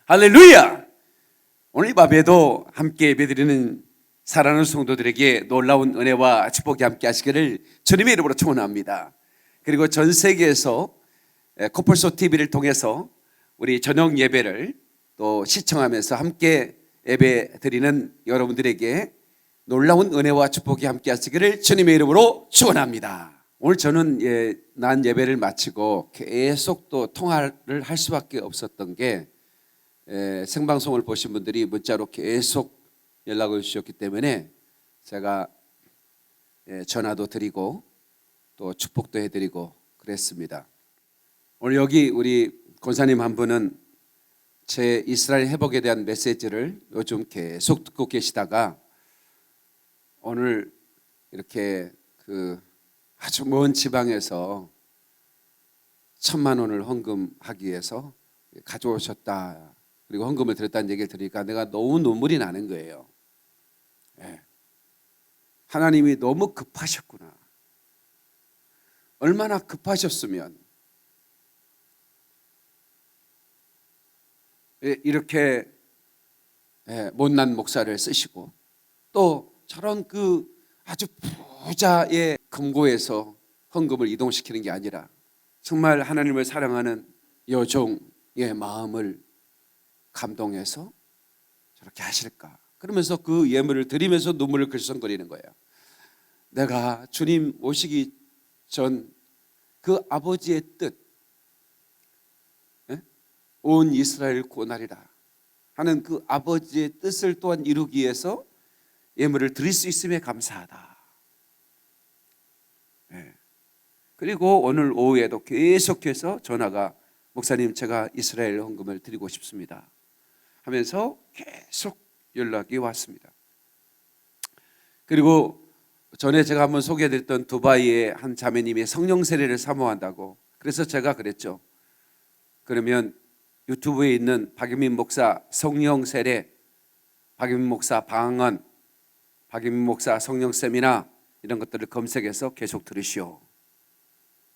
할렐루야! 오늘 이 밤에도 함께 예배드리는 사랑하는 성도들에게 놀라운 은혜와 축복이 함께 하시기를 주님의 이름으로 축원합니다. 그리고 전 세계에서 코뿔소 TV를 통해서 우리 저녁 예배를 또 시청하면서 함께 예배 드리는 여러분들에게 놀라운 은혜와 축복이 함께 하시기를 주님의 이름으로 축원합니다. 오늘 저는 난 예배를 마치고 계속 또 통화를 할 수밖에 없었던 게 생방송을 보신 분들이 문자로 계속 연락을 주셨기 때문에 제가 전화도 드리고 또 축복도 해드리고 그랬습니다. 오늘 여기 우리 권사님 한 분은 제 이스라엘 회복에 대한 메시지를 요즘 계속 듣고 계시다가 오늘 이렇게 아주 먼 지방에서 1,000만 원을 헌금하기 위해서 가져오셨다. 그리고 헌금을 드렸다는 얘기를 들으니까 내가 너무 눈물이 나는 거예요. 하나님이 너무 급하셨구나. 얼마나 급하셨으면 이렇게 못난 목사를 쓰시고 또 저런 아주 부자의 금고에서 헌금을 이동시키는 게 아니라 정말 하나님을 사랑하는 여종의 마음을 감동해서 저렇게 하실까? 그러면서 그 예물을 드리면서 눈물을 글썽거리는 거예요. 내가 주님 오시기 전 그 아버지의 뜻, 온 이스라엘 구원하리라 하는 그 아버지의 뜻을 또한 이루기 위해서 예물을 드릴 수 있음에 감사하다. 그리고 오늘 오후에도 계속해서 전화가 목사님 제가 이스라엘 헌금을 드리고 싶습니다 하면서 계속 연락이 왔습니다. 그리고 전에 제가 한번 소개해드렸던 두바이의 한 자매님이 성령 세례를 사모한다고 그래서 제가 그랬죠. 그러면 유튜브에 있는 박유민 목사 성령 세례, 박유민 목사 방언, 박유민 목사 성령 세미나 이런 것들을 검색해서 계속 들으시오.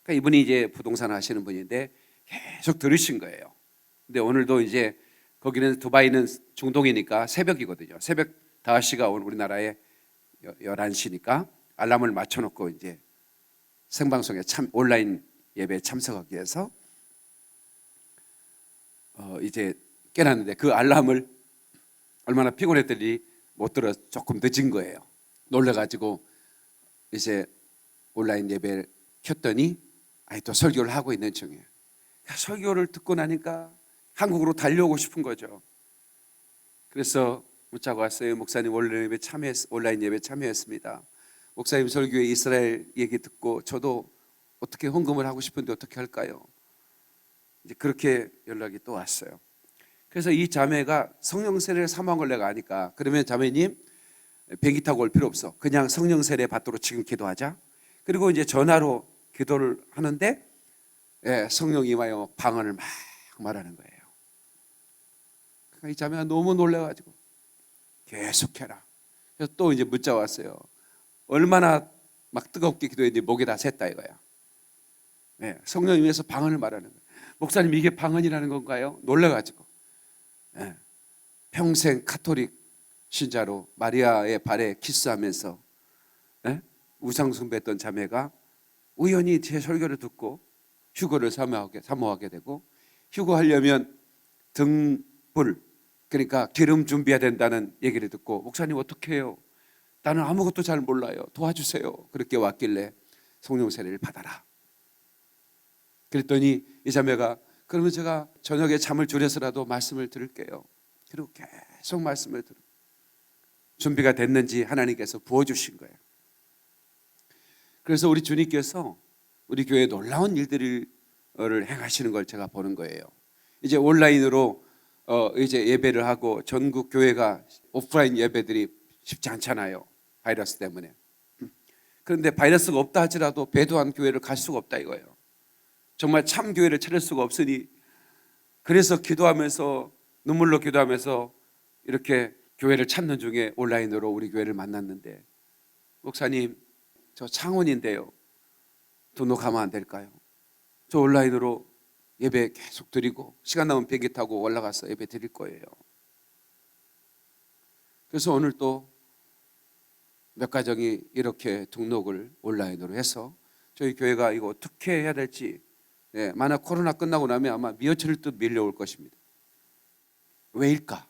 그러니까 이분이 이제 부동산 하시는 분인데 계속 들으신 거예요. 근데 오늘도 이제 거기는 두바이는 중동이니까 새벽이거든요. 새벽 5시가 우리나라에 11시니까 알람을 맞춰놓고 이제 생방송에 온라인 예배에 참석하기 위해서 이제 깨놨는데 그 알람을 얼마나 피곤했더니 못 들어 조금 늦은 거예요. 놀래가지고 이제 온라인 예배를 켰더니 또 설교를 하고 있는 중이에요. 설교를 듣고 나니까 한국으로 달려오고 싶은 거죠. 그래서 문자가 왔어요. 목사님 온라인 예배 참여했습니다. 목사님 설교에 이스라엘 얘기 듣고 저도 어떻게 헌금을 하고 싶은데 어떻게 할까요? 이제 그렇게 연락이 또 왔어요. 그래서 이 자매가 성령 세례를 사모한 걸 내가 아니까 그러면 자매님 비행기 타고 올 필요 없어. 그냥 성령 세례 받도록 지금 기도하자. 그리고 이제 전화로 기도를 하는데 성령이 임하여 방언을 막 말하는 거예요. 이 자매가 너무 놀라가지고 계속해라. 그래서 또 이제 문자 왔어요. 얼마나 막 뜨겁게 기도했는지 목에다 샜다 이거야. 성령님께서 방언을 말하는 거예요. 목사님 이게 방언이라는 건가요? 놀라가지고 평생 카톨릭 신자로 마리아의 발에 키스하면서 우상 숭배했던 자매가 우연히 제 설교를 듣고 휴거를 사모하게 되고 휴거하려면 등불 그러니까 기름 준비해야 된다는 얘기를 듣고 목사님 어떻게 해요? 나는 아무것도 잘 몰라요. 도와주세요. 그렇게 왔길래 성령 세례를 받아라. 그랬더니 이 자매가 그러면 제가 저녁에 잠을 줄여서라도 말씀을 들을게요. 그리고 계속 말씀을 들어 준비가 됐는지 하나님께서 부어주신 거예요. 그래서 우리 주님께서 우리 교회에 놀라운 일들을 행하시는 걸 제가 보는 거예요. 이제 온라인으로 이제 예배를 하고 전국 교회가 오프라인 예배들이 쉽지 않잖아요. 바이러스 때문에. 그런데 바이러스가 없다 하더라도 배도한 교회를 갈 수가 없다 이거예요. 정말 참 교회를 찾을 수가 없으니 그래서 기도하면서 눈물로 기도하면서 이렇게 교회를 찾는 중에 온라인으로 우리 교회를 만났는데 목사님 저 창원인데요. 등록하면 안 될까요? 저 온라인으로 예배 계속 드리고 시간 나면 비행기 타고 올라가서 예배 드릴 거예요. 그래서 오늘 또 몇 가정이 이렇게 등록을 온라인으로 해서 저희 교회가 이거 어떻게 해야 될지, 만약 코로나 끝나고 나면 아마 미어처를 듯 밀려올 것입니다. 왜일까?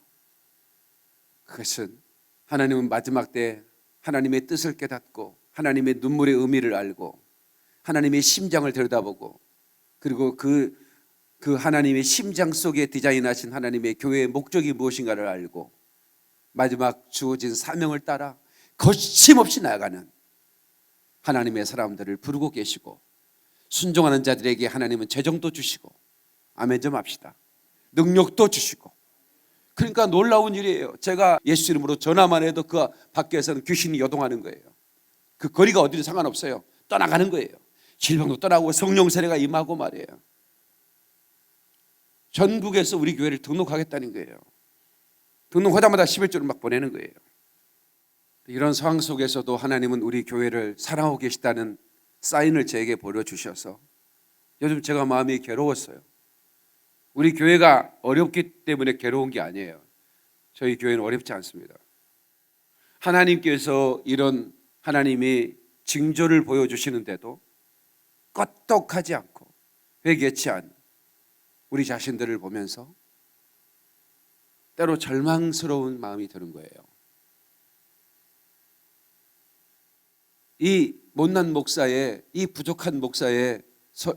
그것은 하나님은 마지막 때 하나님의 뜻을 깨닫고 하나님의 눈물의 의미를 알고 하나님의 심장을 들여다보고, 그리고 그 하나님의 심장 속에 디자인하신 하나님의 교회의 목적이 무엇인가를 알고 마지막 주어진 사명을 따라 거침없이 나아가는 하나님의 사람들을 부르고 계시고, 순종하는 자들에게 하나님은 재정도 주시고, 아멘 좀 합시다. 능력도 주시고. 그러니까 놀라운 일이에요. 제가 예수 이름으로 전화만 해도 그 밖에서는 귀신이 요동하는 거예요. 그 거리가 어디든 상관없어요. 떠나가는 거예요. 질병도 떠나고 성령 세례가 임하고 말이에요. 전국에서 우리 교회를 등록하겠다는 거예요. 등록하자마자 11조를 막 보내는 거예요. 이런 상황 속에서도 하나님은 우리 교회를 사랑하고 계시다는 사인을 저에게 보여주셔서 요즘 제가 마음이 괴로웠어요. 우리 교회가 어렵기 때문에 괴로운 게 아니에요. 저희 교회는 어렵지 않습니다. 하나님께서 이런 하나님의 징조를 보여주시는데도 껐떡하지 않고 회개치 않은 우리 자신들을 보면서 때로 절망스러운 마음이 드는 거예요. 이 못난 목사의, 이 부족한 목사의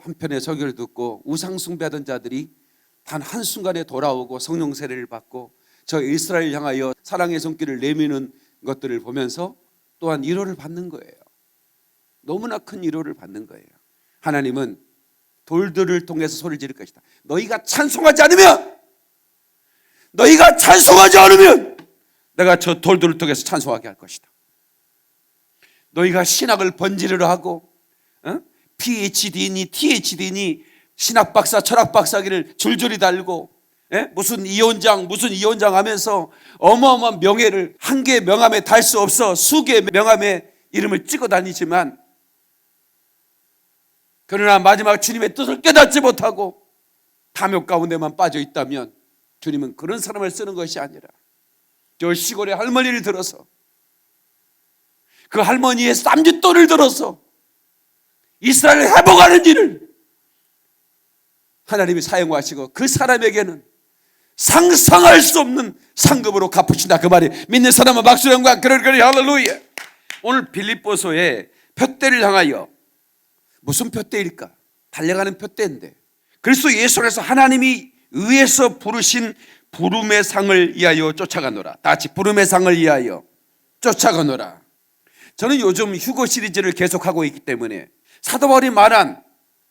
한편의 설교를 듣고 우상 숭배하던 자들이 단 한순간에 돌아오고 성령 세례를 받고 저 이스라엘 향하여 사랑의 손길을 내미는 것들을 보면서 또한 위로를 받는 거예요. 너무나 큰 위로를 받는 거예요. 하나님은 돌들을 통해서 소리를 지를 것이다. 너희가 찬송하지 않으면 내가 저 돌들을 통해서 찬송하게 할 것이다. 너희가 신학을 번지르르 하고 PhD니 THD니 신학 박사 철학 박사기를 줄줄이 달고 무슨 이원장 하면서 어마어마한 명예를 한 개의 명함에 달 수 없어 수개의 명함에 이름을 찍어 다니지만, 그러나 마지막 주님의 뜻을 깨닫지 못하고 탐욕 가운데만 빠져 있다면 주님은 그런 사람을 쓰는 것이 아니라 저 시골의 할머니를 들어서, 그 할머니의 쌈짓돌을 들어서 이스라엘을 회복하는 일을 하나님이 사용하시고 그 사람에게는 상상할 수 없는 상급으로 갚으신다. 그 말이 믿는 사람은 박수로 영광. 그러니 할렐루야. 오늘 빌립보서에 표대를 향하여, 무슨 표대일까? 달려가는 표대인데 그리스도 예수 안에서 하나님이 의에서 부르신 부름의 상을 위하여 쫓아가노라. 다 같이 부름의 상을 위하여 쫓아가노라. 저는 요즘 휴거 시리즈를 계속하고 있기 때문에 사도 바울이 말한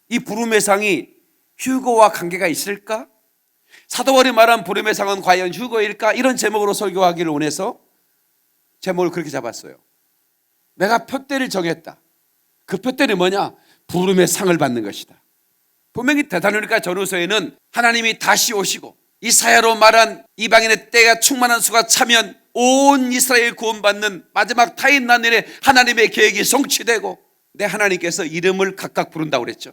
이 부름의 상이 휴거와 관계가 있을까? 사도 바울이 말한 부름의 상은 과연 휴거일까? 이런 제목으로 설교하기를 원해서 제목을 그렇게 잡았어요. 내가 표대를 정했다. 그 표대는 뭐냐? 부름의 상을 받는 것이다. 분명히 데살로니가 전후서에는 하나님이 다시 오시고 이사야로 말한 이방인의 때가 충만한 수가 차면 온 이스라엘 구원받는 마지막 타인 난일에 하나님의 계획이 성취되고 내 하나님께서 이름을 각각 부른다고 그랬죠.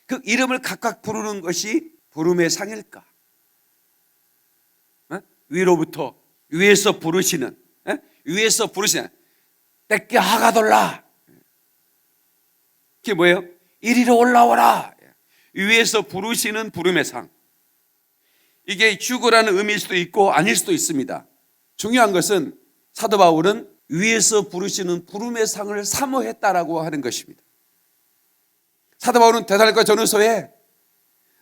그 이름을 각각 부르는 것이 부름의 상일까? 위로부터 위에서 부르시는 때께 하가돌라. 그게 뭐예요? 이리로 올라오라. 위에서 부르시는 부름의 상. 이게 휴거라는 의미일 수도 있고 아닐 수도 있습니다. 중요한 것은 사도 바울은 위에서 부르시는 부름의 상을 사모했다라고 하는 것입니다. 사도 바울은 데살로니가 전후서에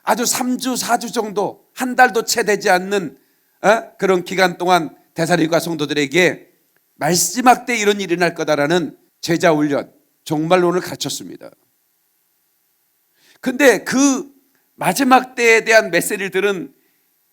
아주 3주 4주 정도, 한 달도 채 되지 않는 그런 기간 동안 데살로니가 성도들에게 마지막 때 이런 일이 일어날 거다라는 제자 훈련, 종말론을 가르쳤습니다. 근데 그 마지막 때에 대한 메시지를 들은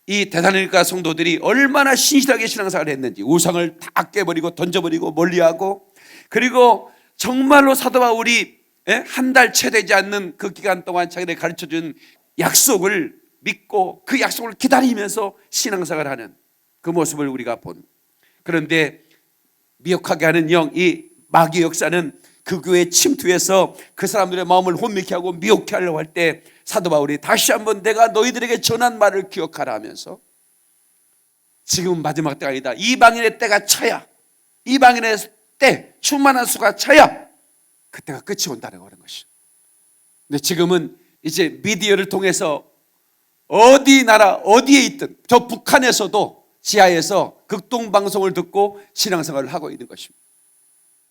이 데살로니가 성도들이 얼마나 신실하게 신앙생활을 했는지, 우상을 다 깨버리고 던져버리고 멀리하고, 그리고 정말로 사도 바울이 한 달 채 되지 않는 그 기간 동안 자기들 가르쳐준 약속을 믿고 그 약속을 기다리면서 신앙생활을 하는 그 모습을 우리가 본. 그런데 미혹하게 하는 영, 이 마귀의 역사는 그 교회에 침투해서 그 사람들의 마음을 혼미케 하고 미혹케 하려고 할 때 사도 바울이 다시 한번 내가 너희들에게 전한 말을 기억하라 하면서 지금은 마지막 때가 아니다. 이방인의 때가 차야. 이방인의 때 충만한 수가 차야. 그때가 끝이 온다는 것이죠. 근데 지금은 이제 미디어를 통해서 어디 나라 어디에 있든 저 북한에서도 지하에서 극동방송을 듣고 신앙생활을 하고 있는 것입니다.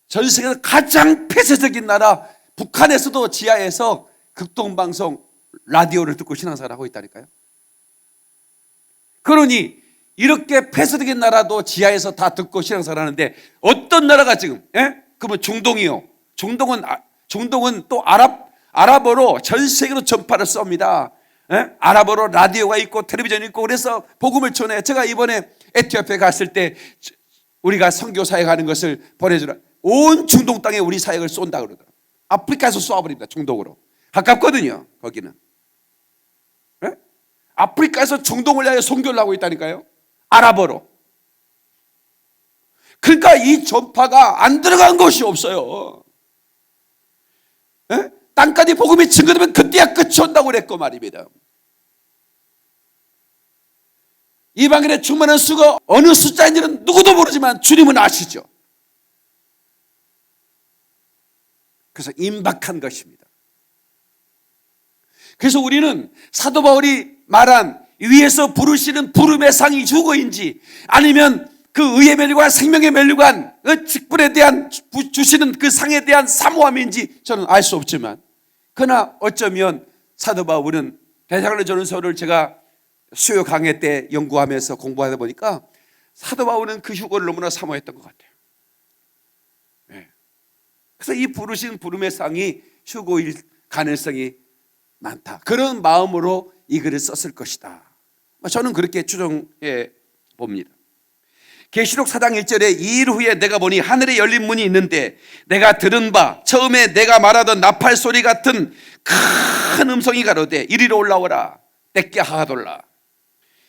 전 세계에서 가장 폐쇄적인 나라 북한에서도 지하에서 극동방송 라디오를 듣고 신앙생활을 하고 있다니까요. 그러니 이렇게 폐쇄적인 나라도 지하에서 다 듣고 신앙생활을 하는데 어떤 나라가 지금 그러면 중동이요. 중동은 또 아랍어로 전 세계로 전파를 쏩니다. 아랍어로 라디오가 있고 텔레비전이 있고 그래서 복음을 전해. 제가 이번에 에티오피아에 갔을 때 우리가 선교 사역하는 것을 보내주라. 온 중동 땅에 우리 사역을 쏜다 그러더라고요. 아프리카에서 쏘아버립니다. 중동으로. 가깝거든요. 거기는. 아프리카에서 중동을 향해 선교를 하고 있다니까요. 아랍어로. 그러니까 이 전파가 안 들어간 것이 없어요. 땅까지 복음이 증거되면 그때야 끝이 온다고 그랬고 말입니다. 이방인의 충만한 수가 어느 숫자인지는 누구도 모르지만 주님은 아시죠. 그래서 임박한 것입니다. 그래서 우리는 사도 바울이 말한 위에서 부르시는 부름의 상이 주거인지 아니면 그 의의 멸류관 생명의 멸류관 그 직분에 대한 주시는 그 상에 대한 사모함인지 저는 알 수 없지만 그러나 어쩌면 사도 바울은 대사관의 전서를 제가 수요 강해 때 연구하면서 공부하다 보니까 사도 바울은 그 휴거를 너무나 사모했던 것 같아요. 그래서 이 부르신 부름의 상이 휴거일 가능성이 많다. 그런 마음으로 이 글을 썼을 것이다. 저는 그렇게 추정해 봅니다. 계시록 4장 1절에 이 일 후에 내가 보니 하늘에 열린 문이 있는데 내가 들은 바 처음에 내가 말하던 나팔 소리 같은 큰 음성이 가로되 이리로 올라오라 떼게 하하돌라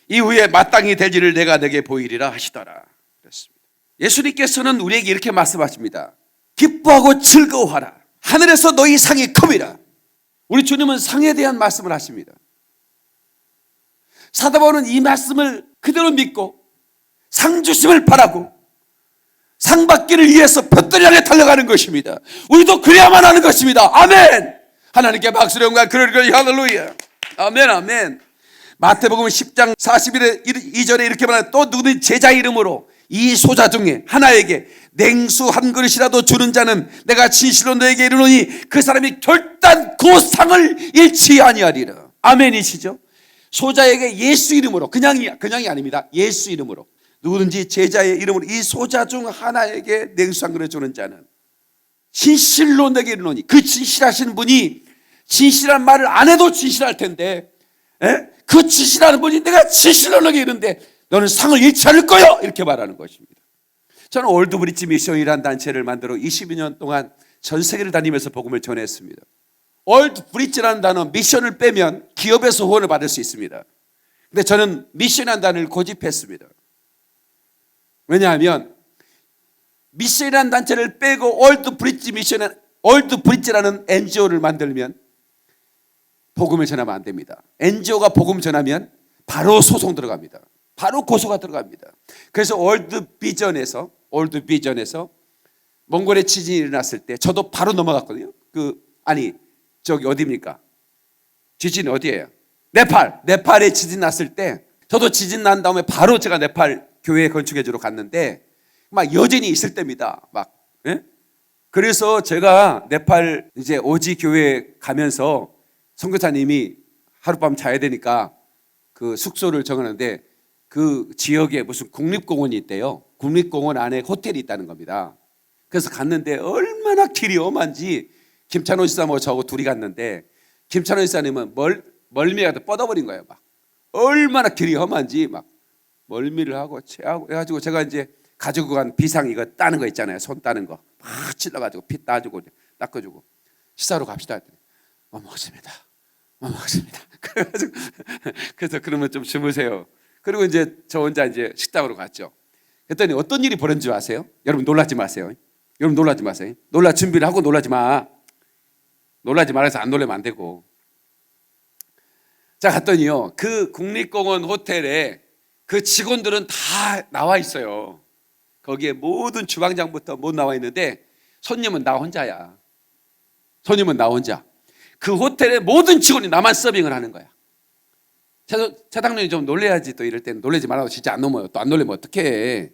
이후에 마땅히 되지를 내가 내게 보이리라 하시더라 그랬습니다. 예수님께서는 우리에게 이렇게 말씀하십니다. 기뻐하고 즐거워하라 하늘에서 너희 상이 큼이라. 우리 주님은 상에 대한 말씀을 하십니다. 사도 바울은 이 말씀을 그대로 믿고 상 주심을 바라고 상 받기를 위해서 볕들이 향해 달려가는 것입니다. 우리도 그래야만 하는 것입니다. 아멘. 하나님께 박수를 영광 그러리 할렐루야. 아멘 아멘. 마태복음 10장 42절에 이렇게 말하는 또 누구든 제자 이름으로 이 소자 중에 하나에게 냉수 한 그릇이라도 주는 자는 내가 진실로 너에게 이르노니 그 사람이 결단코 상을 잃지 아니하리라. 아멘이시죠? 소자에게 예수 이름으로 그냥이 아닙니다. 예수 이름으로 누구든지 제자의 이름으로 이 소자 중 하나에게 냉수 한 그릇 주는 자는 진실로 내게 이르노니 그 진실하신 분이 진실한 말을 안 해도 진실할 텐데 그 진실하는 분이 내가 진실로 너에게 이르는데 너는 상을 잃지 않을 거야 이렇게 말하는 것입니다. 저는 올드브리지 미션이라는 단체를 만들어 22년 동안 전 세계를 다니면서 복음을 전했습니다. 올드브리지라는 단어 미션을 빼면 기업에서 후원을 받을 수 있습니다. 근데 저는 미션이라는 단어를 고집했습니다. 왜냐하면 미션이라는 단체를 빼고 올드브리지라는 NGO를 만들면 복음을 전하면 안 됩니다. NGO가 복음 전하면 바로 소송 들어갑니다. 바로 고소가 들어갑니다. 그래서 올드비전에서 몽골에 지진이 일어났을 때 저도 바로 넘어갔거든요. 저기 어디입니까? 지진이 어디예요? 네팔에 지진 났을 때 저도 지진 난 다음에 바로 제가 네팔 교회 건축해 주러 갔는데 막 여진이 있을 때입니다. 그래서 제가 네팔 이제 오지 교회 가면서 선교사님이 하룻밤 자야 되니까 그 숙소를 정하는데 그 지역에 무슨 국립공원이 있대요. 국립공원 안에 호텔이 있다는 겁니다. 그래서 갔는데 얼마나 길이 험한지 김찬호 지사하고 저하고 둘이 갔는데 김찬호 지사님은 멀미가 뻗어버린 거예요. 막 얼마나 길이 험한지 막 멀미를 하고 체하고 해가지고 제가 이제 가지고 간 비상 이거 따는 거 있잖아요. 손 따는 거 막 찔러가지고 피 따주고 닦아주고 식사로 갑시다. 못 먹습니다. 그래서 그러면 좀 주무세요. 그리고 이제 저 혼자 이제 식당으로 갔죠. 그랬더니 어떤 일이 벌어진 줄 아세요? 여러분 놀라지 마세요. 여러분 놀라지 마세요. 놀랄 준비를 하고 놀라지 마. 놀라지 말아서 안 놀라면 안 되고. 자, 갔더니요, 그 국립공원 호텔에 그 직원들은 다 나와 있어요. 거기에 모든 주방장부터 못 나와 있는데 손님은 나 혼자야. 손님은 나 혼자. 그 호텔의 모든 직원이 나만 서빙을 하는 거야. 차장님이 좀 놀래야지. 또 이럴 때는 놀라지 말라고. 진짜 안 넘어요. 또 안 놀래면 어떡해.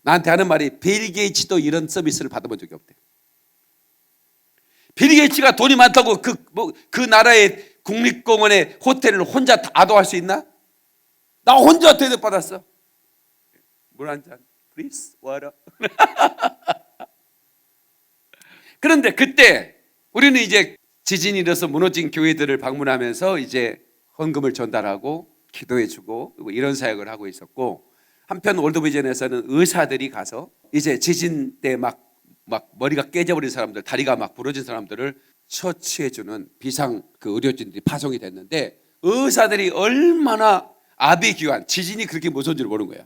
나한테 하는 말이 빌 게이츠도 이런 서비스를 받아본 적이 없대. 빌 게이츠가 돈이 많다고 그 나라의 국립공원의 호텔을 혼자 다 아도할 수 있나? 나 혼자 대접받았어. 물 한 잔, please, water. 그런데 그때 우리는 이제 지진이 일어서 무너진 교회들을 방문하면서 이제 헌금을 전달하고 기도해주고 이런 사역을 하고 있었고, 한편 월드비전에서는 의사들이 가서 이제 지진 때 막 머리가 깨져버린 사람들, 다리가 막 부러진 사람들을 처치해주는 비상 그 의료진들이 파송이 됐는데, 의사들이 얼마나 아비규환, 지진이 그렇게 무서운지를 모르는 거야.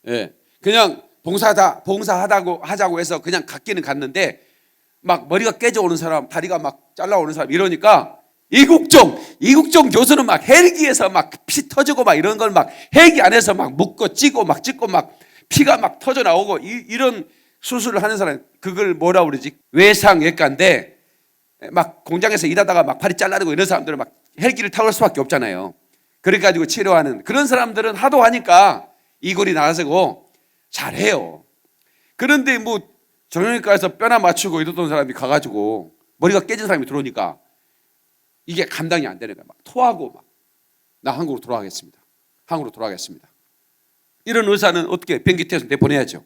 예, 그냥 봉사하자고 해서 그냥 갔기는 갔는데 막 머리가 깨져 오는 사람, 다리가 막 잘라오는 사람 이러니까 이국종 교수는 막 헬기에서 막 피 터지고 막 이런 걸 막 헬기 안에서 막 묶고 찌고 막 피가 막 터져 나오고 이런 수술을 하는 사람, 그걸 뭐라 그러지? 외상외과인데 막 공장에서 일하다가 막 팔이 잘라지고 이런 사람들은 막 헬기를 타고 올 수밖에 없잖아요. 그래가지고 치료하는 그런 사람들은 하도 하니까 이골이 나가고 잘해요. 그런데 뭐 정형외과에서 뼈나 맞추고 이러던 사람이 가가지고 머리가 깨진 사람이 들어오니까 이게 감당이 안 되는 거야. 막 토하고 막 나 한국으로 돌아가겠습니다. 한국으로 돌아가겠습니다. 이런 의사는 어떻게 비행기 태워서 내보내야죠.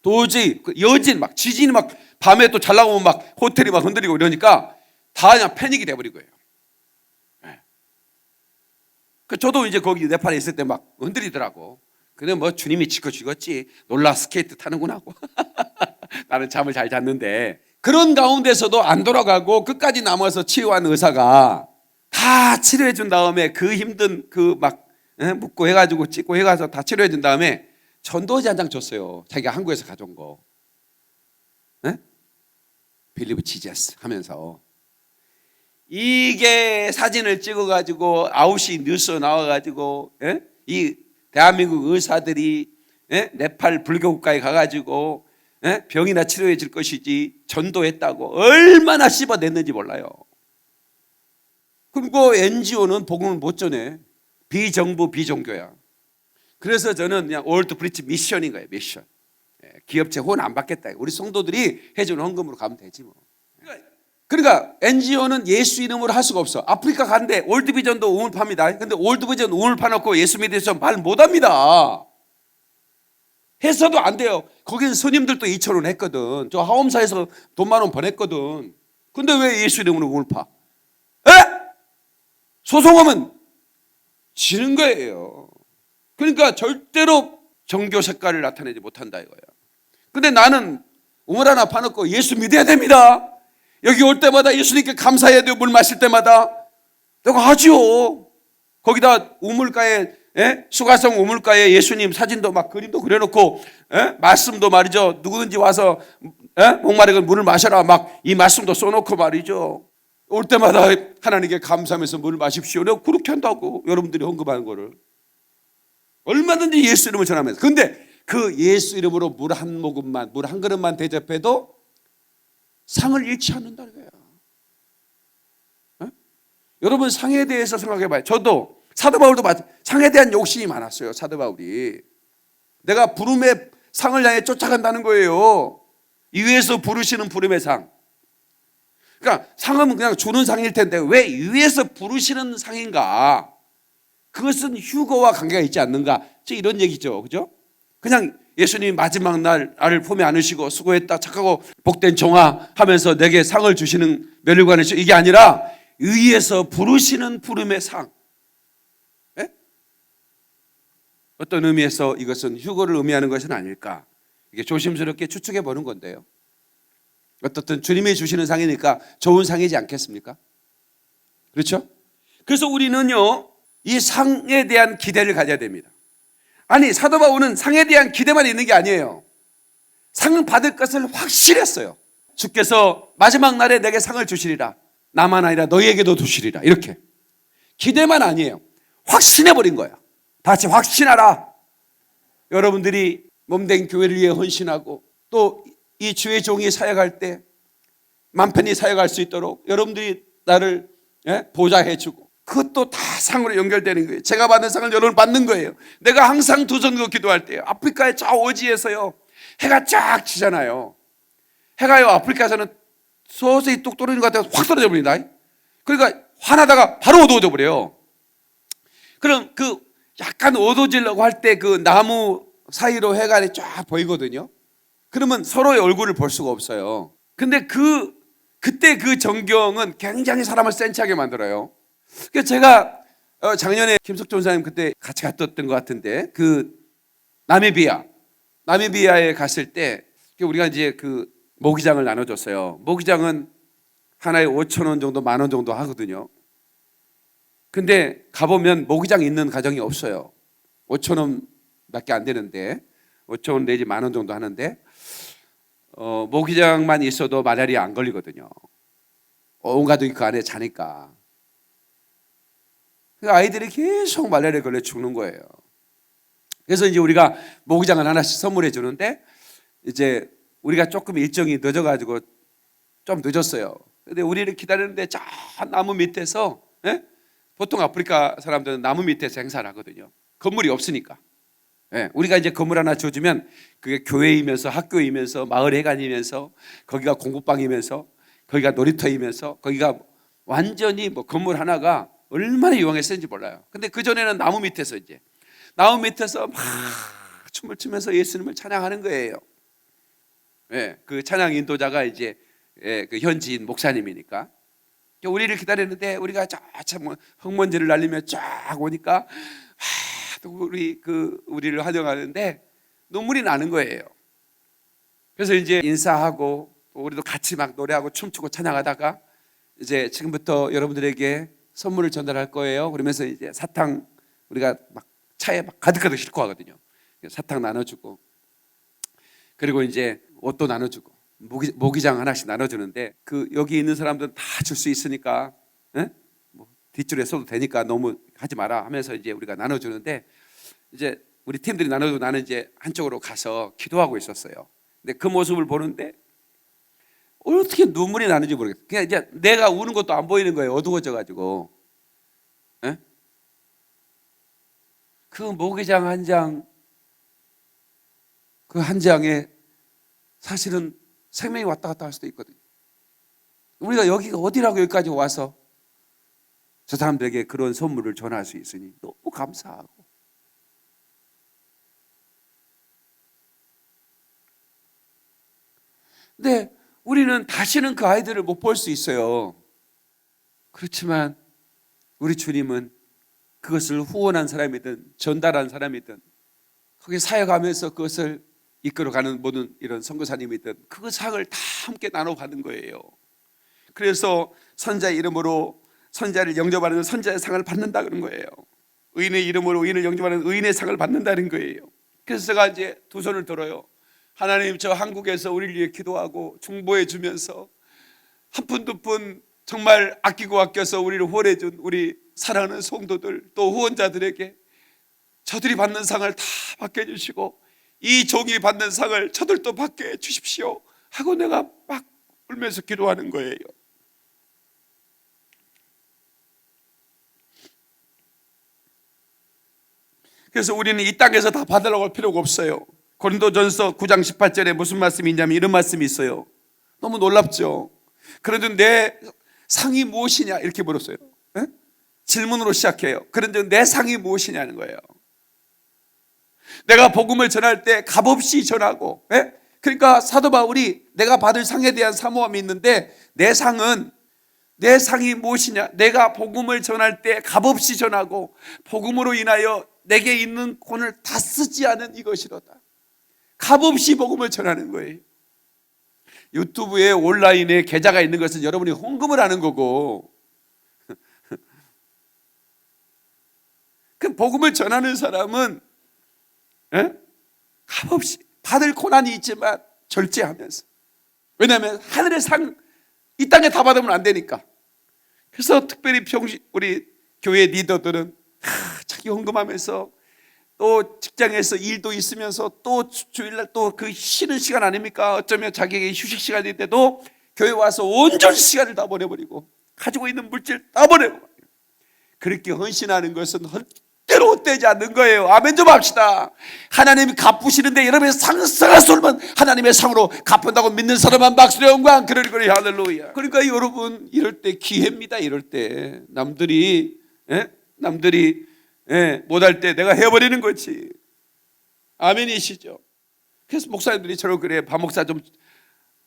도저히 여진 막 지진이 막 밤에 또 잘 나오면 막 호텔이 막 흔들리고 이러니까 다 그냥 패닉이 돼버린 거예요. 네. 저도 이제 거기 네팔에 있을 때 막 흔들리더라고. 근데 뭐 주님이 지켜주겠지. 놀라 스케이트 타는구나 하고. 나는 잠을 잘 잤는데, 그런 가운데서도 안 돌아가고 끝까지 남아서 치유한 의사가 다 치료해 준 다음에 그 힘든 그 막 묶고 해가지고 찍고 해가서 다 치료해 준 다음에 전도지 한 장 줬어요. 자기가 한국에서 가져온 거. 빌리브 지저스 하면서. 이게 사진을 찍어가지고 아웃시 뉴스 나와가지고 이 대한민국 의사들이 네팔 불교 국가에 가가지고 병이나 치료해 줄 것이지 전도했다고 얼마나 씹어냈는지 몰라요. 그리고 NGO는 복음을 못 전해. 비정부 비종교야. 그래서 저는 그냥 월드 브리치 미션인 거예요. 미션. 기업체 후원 안 받겠다. 우리 성도들이 해주는 헌금으로 가면 되지 뭐. 그러니까 NGO는 예수 이름으로 할 수가 없어. 아프리카 가는데 월드비전도 우물파입니다. 근데 월드비전 우물파 놓고 예수 믿으셔 말 못합니다. 해서도 안 돼요. 거긴 스님들도 2,000원 했거든. 저 하엄사에서 돈 10,000원 보냈거든. 근데 왜 예수 이름으로 우물파? 소송하면 지는 거예요. 그러니까 절대로 종교 색깔을 나타내지 못한다 이거야. 근데 나는 우물 하나 파놓고 예수 믿어야 됩니다. 여기 올 때마다 예수님께 감사해야 돼요. 물 마실 때마다. 내가 하지요. 거기다 우물가에 수가성 우물가에 예수님 사진도 막 그림도 그려놓고 말씀도 말이죠. 누구든지 와서 목마르건 물을 마셔라 막 이 말씀도 써놓고 말이죠. 올 때마다 하나님께 감사하면서 물을 마십시오. 내가 그렇게 한다고. 여러분들이 헌금하는 거를 얼마든지 예수 이름을 전하면서. 근데 그 예수 이름으로 물 한 모금만, 물 한 그릇만 대접해도 상을 잃지 않는다는 거야. 여러분 상에 대해서 생각해봐요. 저도 사도 바울도 상에 대한 욕심이 많았어요. 사도 바울이. 내가 부름의 상을 향해 쫓아간다는 거예요. 이 위에서 부르시는 부름의 상. 그러니까 상은 그냥 주는 상일 텐데 왜 위에서 부르시는 상인가? 그것은 휴거와 관계가 있지 않는가? 이런 얘기죠. 그죠? 그냥 예수님이 마지막 날 나를 품에 안으시고 수고했다 착하고 복된 종아 하면서 내게 상을 주시는 멸류관이죠. 이게 아니라 위에서 부르시는 부름의 상. 어떤 의미에서 이것은 휴거를 의미하는 것은 아닐까? 이게 조심스럽게 추측해 보는 건데요. 어떻든 주님이 주시는 상이니까 좋은 상이지 않겠습니까? 그렇죠? 그래서 우리는요, 이 상에 대한 기대를 가져야 됩니다. 아니, 사도 바울은 상에 대한 기대만 있는 게 아니에요. 상 받을 것을 확실했어요. 주께서 마지막 날에 내게 상을 주시리라. 나만 아니라 너희에게도 주시리라. 이렇게 기대만 아니에요. 확신해버린 거예요. 다 같이 확신하라. 여러분들이 몸된 교회를 위해 헌신하고 또 이 주의 종이 사역할 때 맘 편히 사역할 수 있도록 여러분들이 나를 보좌해주고 그것도 다 상으로 연결되는 거예요. 제가 받는 상을 여러분 받는 거예요. 내가 항상 두 손으로 기도할 때요, 아프리카의 저 오지에서요 해가 쫙 지잖아요. 해가요 아프리카에서는 서서히 뚝 떨어지는 것 같아서 확 떨어져 버린다. 그러니까 화나다가 바로 어두워져 버려요. 그럼 그 약간 어두워지려고 할 때 그 나무 사이로 해가 쫙 보이거든요. 그러면 서로의 얼굴을 볼 수가 없어요. 근데 그때 그 전경은 굉장히 사람을 센치하게 만들어요. 그래서 제가 작년에 김석준 사님 그때 같이 갔던 것 같은데 그 나미비아에 갔을 때 우리가 이제 그 모기장을 나눠줬어요. 모기장은 하나에 5,000원 정도 10,000원 정도 하거든요. 근데 가보면 모기장 있는 가정이 없어요. 5,000원 밖에 안 되는데 5,000원 내지 10,000원 정도 하는데 모기장만 있어도 말라리아 안 걸리거든요. 온 가족이 그 안에 자니까. 아이들이 계속 말라리아 걸려 죽는 거예요. 그래서 이제 우리가 모기장을 하나씩 선물해 주는데 이제 우리가 조금 일정이 늦어가지고 좀 늦었어요. 근데 우리를 기다리는데 저 나무 밑에서 보통 아프리카 사람들은 나무 밑에서 행사를 하거든요. 건물이 없으니까. 우리가 이제 건물 하나 줘주면 그게 교회이면서 학교이면서 마을 회관이면서 거기가 공부방이면서 거기가 놀이터이면서 거기가 완전히 뭐 건물 하나가 얼마나 유용했었는지 몰라요. 근데 그전에는 나무 밑에서 막 춤을 추면서 예수님을 찬양하는 거예요. 그 찬양 인도자가 이제 그 현지인 목사님이니까 우리를 기다리는데 우리가 참 흙먼지를 날리며 쫙 오니까 우리를 환영하는데 눈물이 나는 거예요. 그래서 이제 인사하고 우리도 같이 막 노래하고 춤추고 찬양하다가 이제 지금부터 여러분들에게 선물을 전달할 거예요. 그러면서 이제 사탕 우리가 막 차에 막 가득가득 싣고 가거든요. 사탕 나눠주고 그리고 이제 옷도 나눠주고 모기장 하나씩 나눠주는데 그 여기 있는 사람들은 다 줄 수 있으니까 뭐 뒷줄에 써도 되니까 너무 하지 마라 하면서 이제 우리가 나눠주는데 이제 우리 팀들이 나눠주고 나는 이제 한쪽으로 가서 기도하고 있었어요. 근데 그 모습을 보는데 어떻게 눈물이 나는지 모르겠어요. 그냥 이제 내가 우는 것도 안 보이는 거예요. 어두워져 가지고. 그 모기장 한 장, 그 한 장에 사실은 생명이 왔다 갔다 할 수도 있거든요. 우리가 여기가 어디라고 여기까지 와서 저 사람들에게 그런 선물을 전할 수 있으니 너무 감사하고. 근데 우리는 다시는 그 아이들을 못 볼 수 있어요. 그렇지만 우리 주님은 그것을 후원한 사람이든 전달한 사람이든 거기 사역하면서 그것을 이끌어가는 모든 이런 선교사님이든 그 상을 다 함께 나눠가는 거예요. 그래서 선자의 이름으로 선자를 영접하는 선자의 상을 받는다 그런 거예요. 의인의 이름으로 의인을 영접하는 의인의 상을 받는다는 거예요. 그래서 제가 이제 두 손을 들어요. 하나님, 저 한국에서 우리를 위해 기도하고 중보해 주면서 한 푼 두 푼 정말 아끼고 아껴서 우리를 후원해 준 우리 사랑하는 성도들 또 후원자들에게 저들이 받는 상을 다 받게 해주시고 이 종이 받는 상을 저들도 받게 해주십시오 하고 내가 막 울면서 기도하는 거예요. 그래서 우리는 이 땅에서 다 받으려고 할 필요가 없어요. 고린도전서 9장 18절에 무슨 말씀이 있냐면 이런 말씀이 있어요. 너무 놀랍죠. 그런데 내 상이 무엇이냐 이렇게 물었어요. 질문으로 시작해요. 그런데 내 상이 무엇이냐는 거예요. 내가 복음을 전할 때 값없이 전하고, 그러니까 사도 바울이 내가 받을 상에 대한 사모함이 있는데 내 상이 무엇이냐? 내가 복음을 전할 때 값없이 전하고 복음으로 인하여 내게 있는 돈을 다 쓰지 않은 이것이로다. 값없이 복음을 전하는 거예요. 유튜브에 온라인에 계좌가 있는 것은 여러분이 헌금을 하는 거고, 그 복음을 전하는 사람은 값없이 받을 고난이 있지만 절제하면서. 왜냐하면 하늘의 상 이 땅에 다 받으면 안 되니까. 그래서 특별히 우리 교회 리더들은 자기 헌금하면서 또 직장에서 일도 있으면서 또 주일날 또 그 쉬는 시간 아닙니까? 어쩌면 자기에게 휴식 시간인데도 교회 와서 온전히 시간을 다 보내버리고 가지고 있는 물질 다 보내고, 그렇게 헌신하는 것은 절대로 헛되지 않는 거예요. 아멘 좀 합시다. 하나님이 갚으시는데 여러분의 상상할 수 없는 하나님의 상으로 갚는다고 믿는 사람만 박수로 영광. 그러니 할렐루야. 그러니까 여러분, 이럴 때 기회입니다. 이럴 때 남들이 못할 때 내가 해버리는 거지. 아멘이시죠? 그래서 목사님들이 저를 그래, 박 목사 좀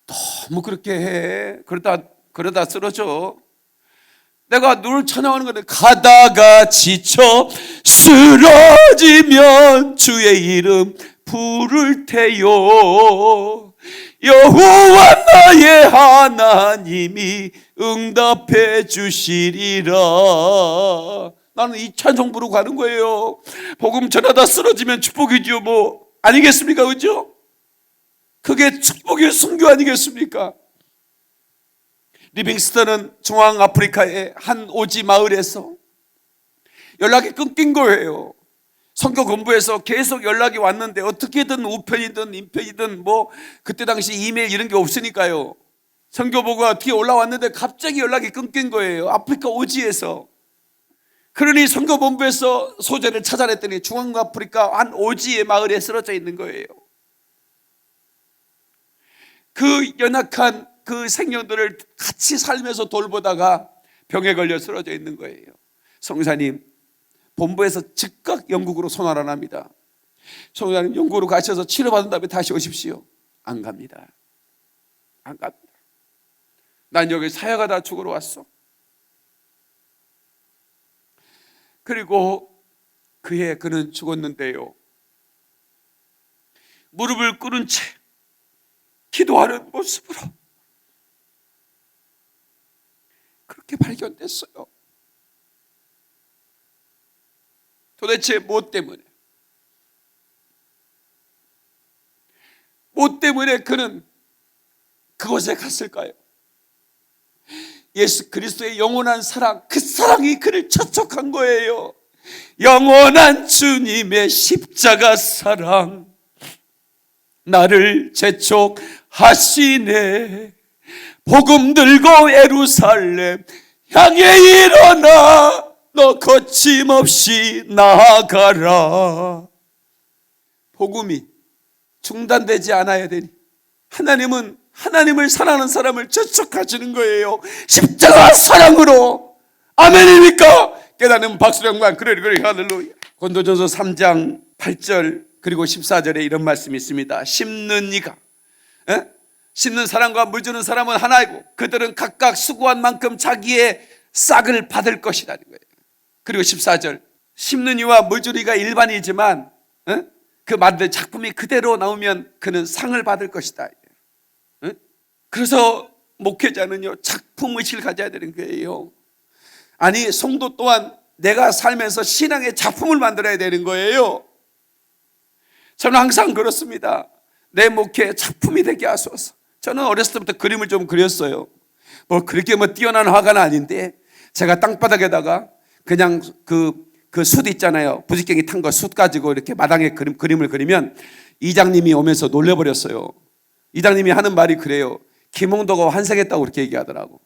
너무 그렇게 해, 그러다 쓰러져. 내가 늘 찬양하는 건데, 가다가 지쳐 쓰러지면 주의 이름 부를 테요. 여호와 나의 하나님이 응답해 주시리라. 나는 이 찬송 부르고 가는 거예요. 복음 전하다 쓰러지면 축복이죠, 뭐 아니겠습니까? 그죠? 그게 축복의 순교 아니겠습니까? 리빙스턴은 중앙아프리카의 한 오지 마을에서 연락이 끊긴 거예요. 선교 공부해서 계속 연락이 왔는데 어떻게든 우편이든 인편이든 뭐 그때 당시 이메일 이런 게 없으니까요. 선교보고가 뒤에 올라왔는데 갑자기 연락이 끊긴 거예요. 아프리카 오지에서. 그러니 선교본부에서 소재를 찾아냈더니 중앙아프리카 한 오지의 마을에 쓰러져 있는 거예요. 그 연약한 그 생명들을 같이 살면서 돌보다가 병에 걸려 쓰러져 있는 거예요. 성사님, 본부에서 즉각 영국으로 손하라 납니다. 성사님, 영국으로 가셔서 치료받은 다음에 다시 오십시오. 안 갑니다. 안 갑니다. 난 여기 사역하다 죽으러 왔어. 그리고 그는 죽었는데요, 무릎을 꿇은 채 기도하는 모습으로 그렇게 발견됐어요. 도대체 뭐 때문에 그는 그곳에 갔을까요? 예수 그리스도의 영원한 사랑, 그 사랑이 그를 접촉한 거예요. 영원한 주님의 십자가 사랑 나를 재촉하시네. 복음 들고 예루살렘 향해 일어나, 너 거침없이 나아가라. 복음이 중단되지 않아야 되니 하나님은 하나님을 사랑하는 사람을 재촉하시는 거예요. 십자가 사랑으로. 아멘입니까? 깨닫는 박수령만. 그래 할렐루야. 고린도전서 3장 8절 그리고 14절에 이런 말씀이 있습니다. 심는 이가, 심는 사람과 물 주는 사람은 하나이고 그들은 각각 수고한 만큼 자기의 싹을 받을 것이라는 거예요. 그리고 14절, 심는 이와 물 주는 이가 일반이지만 그 만든 작품이 그대로 나오면 그는 상을 받을 것이다. 그래서 목회자는요, 작품의식을 가져야 되는 거예요. 아니, 성도 또한 내가 살면서 신앙의 작품을 만들어야 되는 거예요. 저는 항상 그렇습니다. 내 목회의 작품이 되게 하소서. 저는 어렸을 때부터 그림을 좀 그렸어요. 뭐 그렇게 뛰어난 화가는 아닌데, 제가 땅바닥에다가 그냥 그 숯 있잖아요. 부직갱이 탄 거 숯 가지고 이렇게 마당에 그림을 그리면 이장님이 오면서 놀려버렸어요. 이장님이 하는 말이 그래요. 김홍도가 환생했다고 그렇게 얘기하더라고.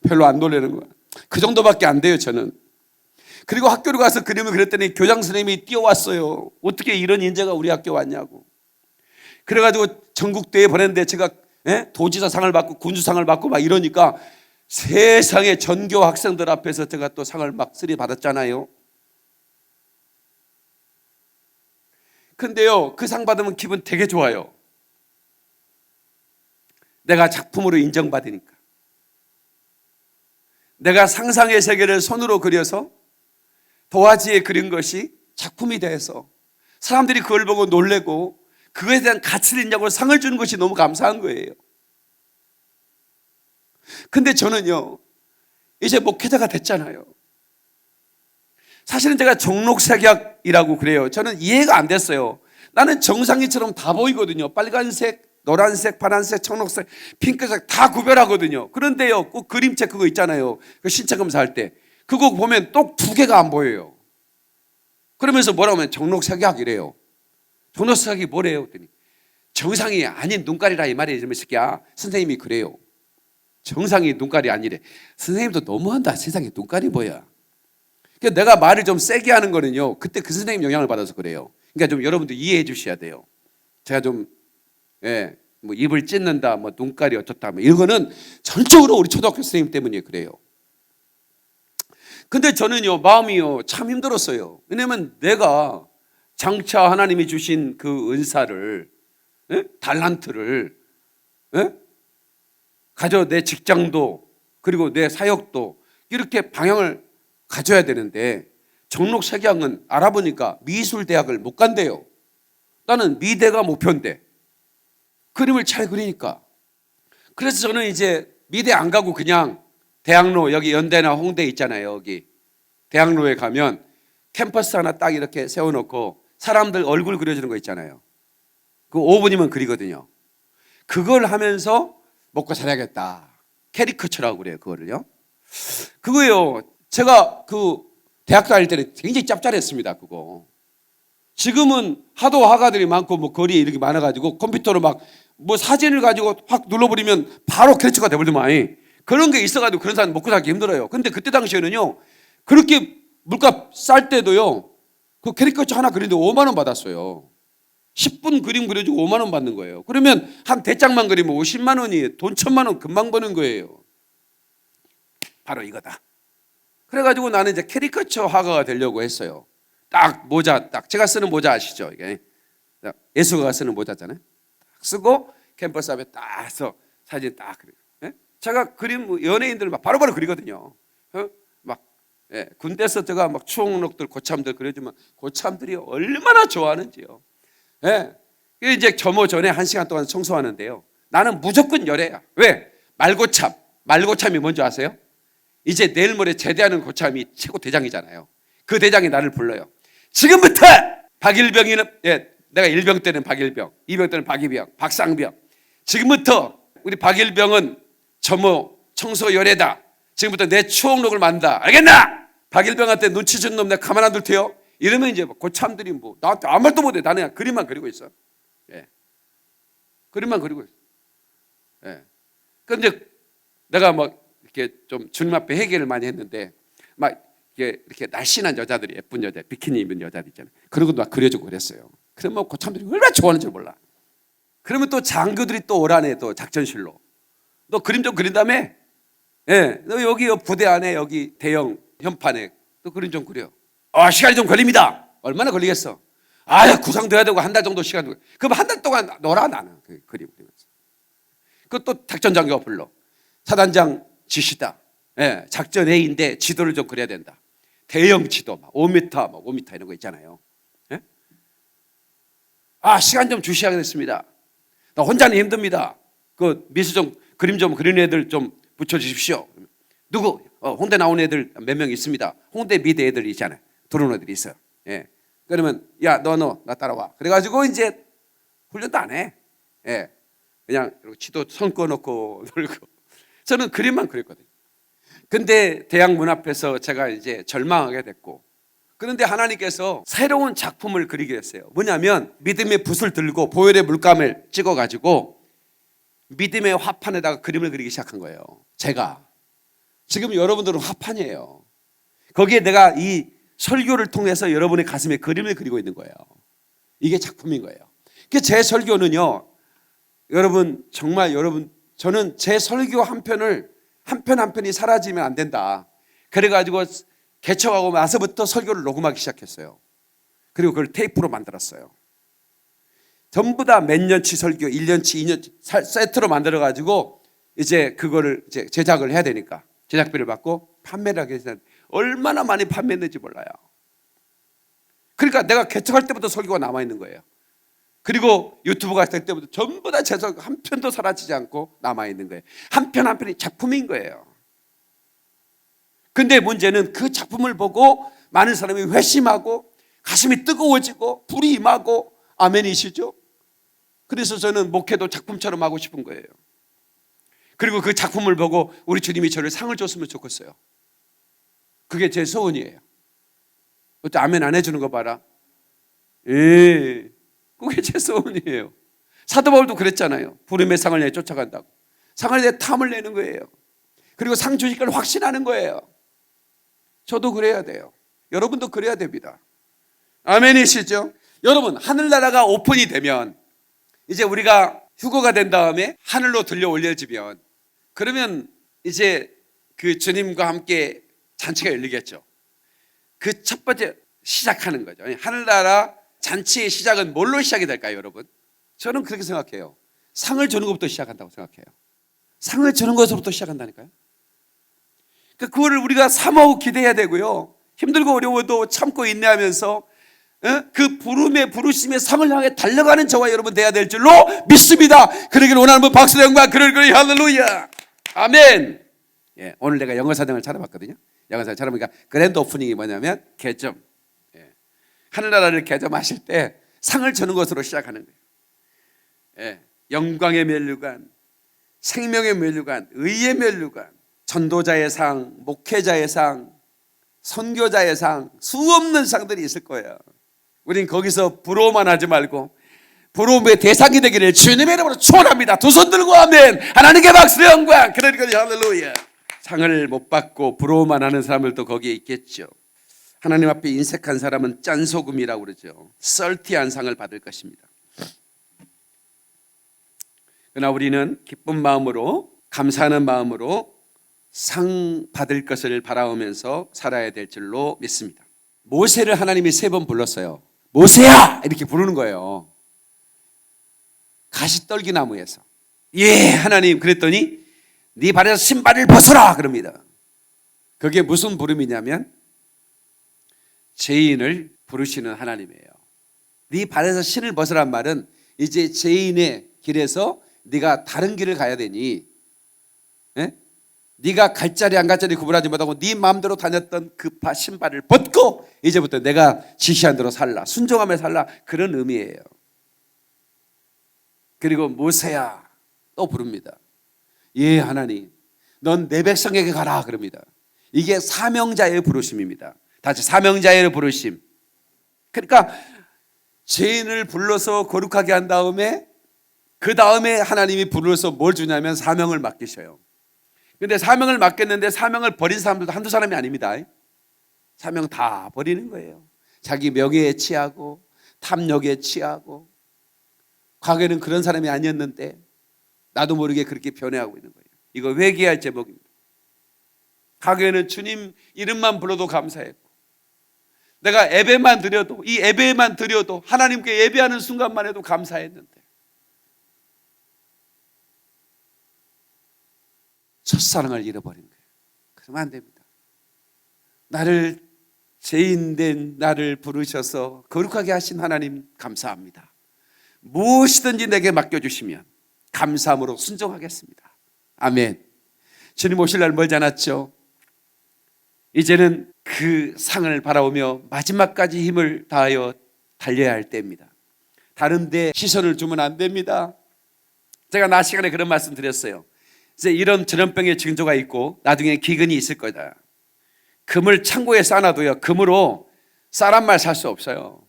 별로 안 놀라는 거야. 그 정도밖에 안 돼요, 저는. 그리고 학교로 가서 그림을 그렸더니 교장 선생님이 뛰어왔어요. 어떻게 이런 인재가 우리 학교 왔냐고. 그래가지고 전국대회 보냈는데 제가 도지사상을 받고 군주상을 받고 막 이러니까 세상에 전교 학생들 앞에서 제가 또 상을 막 쓰리 받았잖아요. 근데요, 그 상 받으면 기분 되게 좋아요. 내가 작품으로 인정받으니까. 내가 상상의 세계를 손으로 그려서 도화지에 그린 것이 작품이 돼서 사람들이 그걸 보고 놀래고 그거에 대한 가치를 인정하고 상을 주는 것이 너무 감사한 거예요. 근데 저는요, 이제 목회자가 됐잖아요. 사실은 제가 정록색약이라고 그래요. 저는 이해가 안 됐어요. 나는 정상이처럼 다 보이거든요. 빨간색, 노란색, 파란색, 청록색, 핑크색 다 구별하거든요. 그런데요, 꼭 그림책 그거 있잖아요. 그 신체 검사할 때 그거 보면 똑 두 개가 안 보여요. 그러면서 뭐라고 하면 정록색약이래요. 정록색약이 뭐래요? 그랬더니 정상이 아닌 눈깔이라 이 말이에요. 이러면 새끼야, 선생님이 그래요. 정상이 눈깔이 아니래. 선생님도 너무한다. 세상에 눈깔이 뭐야. 그러니까 내가 말을 좀 세게 하는 거는요, 그때 그 선생님 영향을 받아서 그래요. 그러니까 좀 여러분들 이해해 주셔야 돼요. 제가 좀 뭐 입을 찢는다, 뭐 눈깔이 어떻다, 뭐 이런 거는 전적으로 우리 초등학교 선생님 때문에 그래요. 근데 저는요, 마음이요, 참 힘들었어요. 왜냐면 내가 장차 하나님이 주신 그 은사를, 달란트를 가져 내 직장도 그리고 내 사역도 이렇게 방향을 가져야 되는데 정록색양은 알아보니까 미술대학을 못 간대요. 나는 미대가 목표인데 그림을 잘 그리니까. 그래서 저는 이제 미대 안 가고 그냥 대학로, 여기 연대나 홍대 있잖아요. 여기 대학로에 가면 캠퍼스 하나 딱 이렇게 세워놓고 사람들 얼굴 그려주는 거 있잖아요. 그 5분이면 그리거든요. 그걸 하면서 먹고 살아야겠다. 캐리커처라고 그래요. 그거를요. 그거요. 제가 그 대학 다닐 때는 굉장히 짭짤했습니다. 그거. 지금은 하도 화가들이 많고 뭐 거리에 이렇게 많아가지고 컴퓨터로 막 뭐 사진을 가지고 확 눌러버리면 바로 캐릭터가 돼버리더만. 그런 게 있어가지고 그런 사람 먹고 살기 힘들어요. 근데 그때 당시에는요, 그렇게 물값 쌀 때도요, 그 캐릭터 하나 그리는데 5만 원 받았어요. 10분 그림 그려주고 5만 원 받는 거예요. 그러면 한 대장만 그리면 50만 원이에요. 돈 1,000만 원 금방 버는 거예요. 바로 이거다. 그래가지고 나는 이제 캐리커처 화가가 되려고 했어요. 딱 모자, 딱 제가 쓰는 모자 아시죠? 이게 예술가가 쓰는 모자잖아요. 딱 쓰고 캠퍼스 앞에 딱 서 사진 딱 그려요. 제가 그림 연예인들 막 바로바로 그리거든요. 막 군대에서 제가 막 추억록들 고참들 그려주면 고참들이 얼마나 좋아하는지요. 이제 점호 전에 1시간 동안 청소하는데요. 나는 무조건 열애야. 왜? 말고참. 말고참이 뭔지 아세요? 이제 내일 모레 제대하는 고참이 최고 대장이잖아요. 그 대장이 나를 불러요. 지금부터 박일병이는, 내가 1병 때는 박일병, 2병 때는 박이병, 박상병. 지금부터 우리 박일병은 점호 청소 열애다. 지금부터 내 추억록을 만다. 알겠나? 박일병한테 눈치 준 놈 내가 가만 안 둘 테요. 이러면 이제 고참들이 뭐 나한테 아무 말도 못해. 나는 그냥 그림만 그리고 있어. 그림만 그리고 있어. 근데 내가 막 이렇게 좀 주님 앞에 회개를 많이 했는데 막 이렇게 날씬한 여자들이, 예쁜 여자, 비키니 입은 여자들 있잖아요. 그런 것도 막 그려주고 그랬어요. 그러면 고참들이 얼마나 좋아하는지 몰라. 그러면 또 장교들이 또 오라네. 또 작전실로. 너 그림 좀 그린다며? 너 여기 부대 안에 여기 대형 현판에 또 그림 좀 그려. 시간이 좀 걸립니다. 얼마나 걸리겠어? 구상돼야 되고 한 달 정도 시간 되고. 그럼 한 달 동안 놀아 나는 그 그림 그리면서. 그것도 작전장교가 불러. 사단장 지시다. 작전 A인데 지도를 좀 그려야 된다. 대형 지도, 막 5m, 막 5m 이런 거 있잖아요. 시간 좀 주셔야겠습니다. 나 혼자는 힘듭니다. 그 미술 좀 그림 좀 그리는 애들 좀 붙여주십시오. 누구? 홍대 나온 애들 몇 명 있습니다. 홍대 미대 애들 있잖아요. 들어온 애들이 있어요. 그러면 야, 나 따라와. 그래가지고 이제 훈련도 안 해. 그냥 지도 손 꺼놓고 놀고. 저는 그림만 그렸거든요. 근데 대학 문 앞에서 제가 이제 절망하게 됐고, 그런데 하나님께서 새로운 작품을 그리게 했어요. 뭐냐면 믿음의 붓을 들고 보혈의 물감을 찍어가지고 믿음의 화판에다가 그림을 그리기 시작한 거예요. 제가 지금 여러분들은 화판이에요. 거기에 내가 이 설교를 통해서 여러분의 가슴에 그림을 그리고 있는 거예요. 이게 작품인 거예요. 제 설교는요, 여러분 정말 저는 제 설교 한 편을 한 편이 사라지면 안 된다. 그래가지고 개척하고 나서부터 설교를 녹음하기 시작했어요. 그리고 그걸 테이프로 만들었어요. 전부 다 몇 년치 설교, 1년치, 2년치 세트로 만들어가지고 이제 그거를 이제 제작을 해야 되니까 제작비를 받고 판매를 하게 되는, 얼마나 많이 판매했는지 몰라요. 그러니까 내가 개척할 때부터 설교가 남아있는 거예요. 그리고 유튜브가 될 때부터 전부 다 제 설교 한 편도 사라지지 않고 남아있는 거예요. 한 편 한 편이 작품인 거예요. 근데 문제는 그 작품을 보고 많은 사람이 회심하고 가슴이 뜨거워지고 불이 임하고 아멘이시죠? 그래서 저는 목회도 작품처럼 하고 싶은 거예요. 그리고 그 작품을 보고 우리 주님이 저를 상을 줬으면 좋겠어요. 그게 제 소원이에요. 또 아멘 안 해주는 거 봐라. 예, 그게 제 소원이에요. 사도 바울도 그랬잖아요. 부름의 상을 내 쫓아간다고. 상을 내 탐을 내는 거예요. 그리고 상 주실 걸 확신하는 거예요. 저도 그래야 돼요. 여러분도 그래야 됩니다. 아멘이시죠? 여러분, 하늘나라가 오픈이 되면 이제 우리가 휴거가 된 다음에 하늘로 들려 올려지면 그러면 이제 그 주님과 함께 잔치가 열리겠죠. 그 첫 번째 시작하는 거죠. 하늘나라 잔치의 시작은 뭘로 시작이 될까요, 여러분? 저는 그렇게 생각해요. 상을 주는 것부터 시작한다고 생각해요. 상을 주는 것부터 시작한다니까요. 그거를 우리가 사모하고 기대해야 되고요. 힘들고 어려워도 참고 인내하면서 그 부름의 부르심의 상을 향해 달려가는 저와 여러분 돼야 될 줄로 믿습니다. 그러기를 원하는 분 박수 영광 그러기를 할렐루야. 아멘. 예, 오늘 내가 영어 사정을 찾아봤거든요. 영어 사정 찾아보니까 그랜드 오프닝이 뭐냐면 개점. 예, 하늘나라를 개점하실 때 상을 주는 것으로 시작하는 거예요. 예, 영광의 면류관, 생명의 면류관, 의의 면류관, 전도자의 상, 목회자의 상, 선교자의 상, 수없는 상들이 있을 거예요. 우린 거기서 부러워만 하지 말고 부러움의 대상이 되기를 주님의 이름으로 축원합니다. 두 손 들고 아멘. 하나님께 박수 영광. 그러니까 할렐루야. 상을 못 받고 부러워만 하는 사람들도 거기에 있겠죠. 하나님 앞에 인색한 사람은 짠소금이라고 그러죠. 썰티한 상을 받을 것입니다. 그러나 우리는 기쁜 마음으로 감사하는 마음으로 상 받을 것을 바라보면서 살아야 될 줄로 믿습니다. 모세를 하나님이 3번 불렀어요. 모세야! 이렇게 부르는 거예요. 가시떨기나무에서. 예, 하나님. 그랬더니 네 발에서 신발을 벗어라 그럽니다. 그게 무슨 부름이냐면 죄인을 부르시는 하나님이에요. 네 발에서 신을 벗으란 말은 이제 죄인의 길에서 네가 다른 길을 가야 되니, 예? 네가 갈 자리 안 갈 자리 구분하지 못하고 네 마음대로 다녔던 그 신발을 벗고 이제부터 내가 지시한 대로 살라, 순종하며 살라, 그런 의미예요. 그리고 모세야 또 부릅니다. 예, 하나님, 넌 내 백성에게 가라 그럽니다. 이게 사명자의 부르심입니다. 다시 사명자의 부르심. 그러니까 죄인을 불러서 거룩하게 한 다음에 그 다음에 하나님이 불러서 뭘 주냐면 사명을 맡기셔요. 근데 사명을 맡겼는데 사명을 버린 사람들도 한두 사람이 아닙니다. 사명 다 버리는 거예요. 자기 명예에 취하고 탐욕에 취하고. 과거에는 그런 사람이 아니었는데 나도 모르게 그렇게 변해가고 있는 거예요. 이거 회개할 제목입니다. 과거에는 주님 이름만 불러도 감사했고, 내가 예배만 드려도, 이 예배만 드려도 하나님께 예배하는 순간만 해도 감사했는데 첫사랑을 잃어버린 거예요. 그러면 안 됩니다. 나를, 죄인된 나를 부르셔서 거룩하게 하신 하나님 감사합니다. 무엇이든지 내게 맡겨주시면 감사함으로 순종하겠습니다. 아멘. 주님 오실 날 멀지 않았죠. 이제는 그 상을 바라보며 마지막까지 힘을 다하여 달려야 할 때입니다. 다른 데 시선을 주면 안 됩니다. 제가 낮 시간에 그런 말씀 드렸어요. 이제 이런 전염병의 징조가 있고 나중에 기근이 있을 거다. 금을 창고에 쌓아놔도요, 금으로 쌀 한 말 살 수 없어요.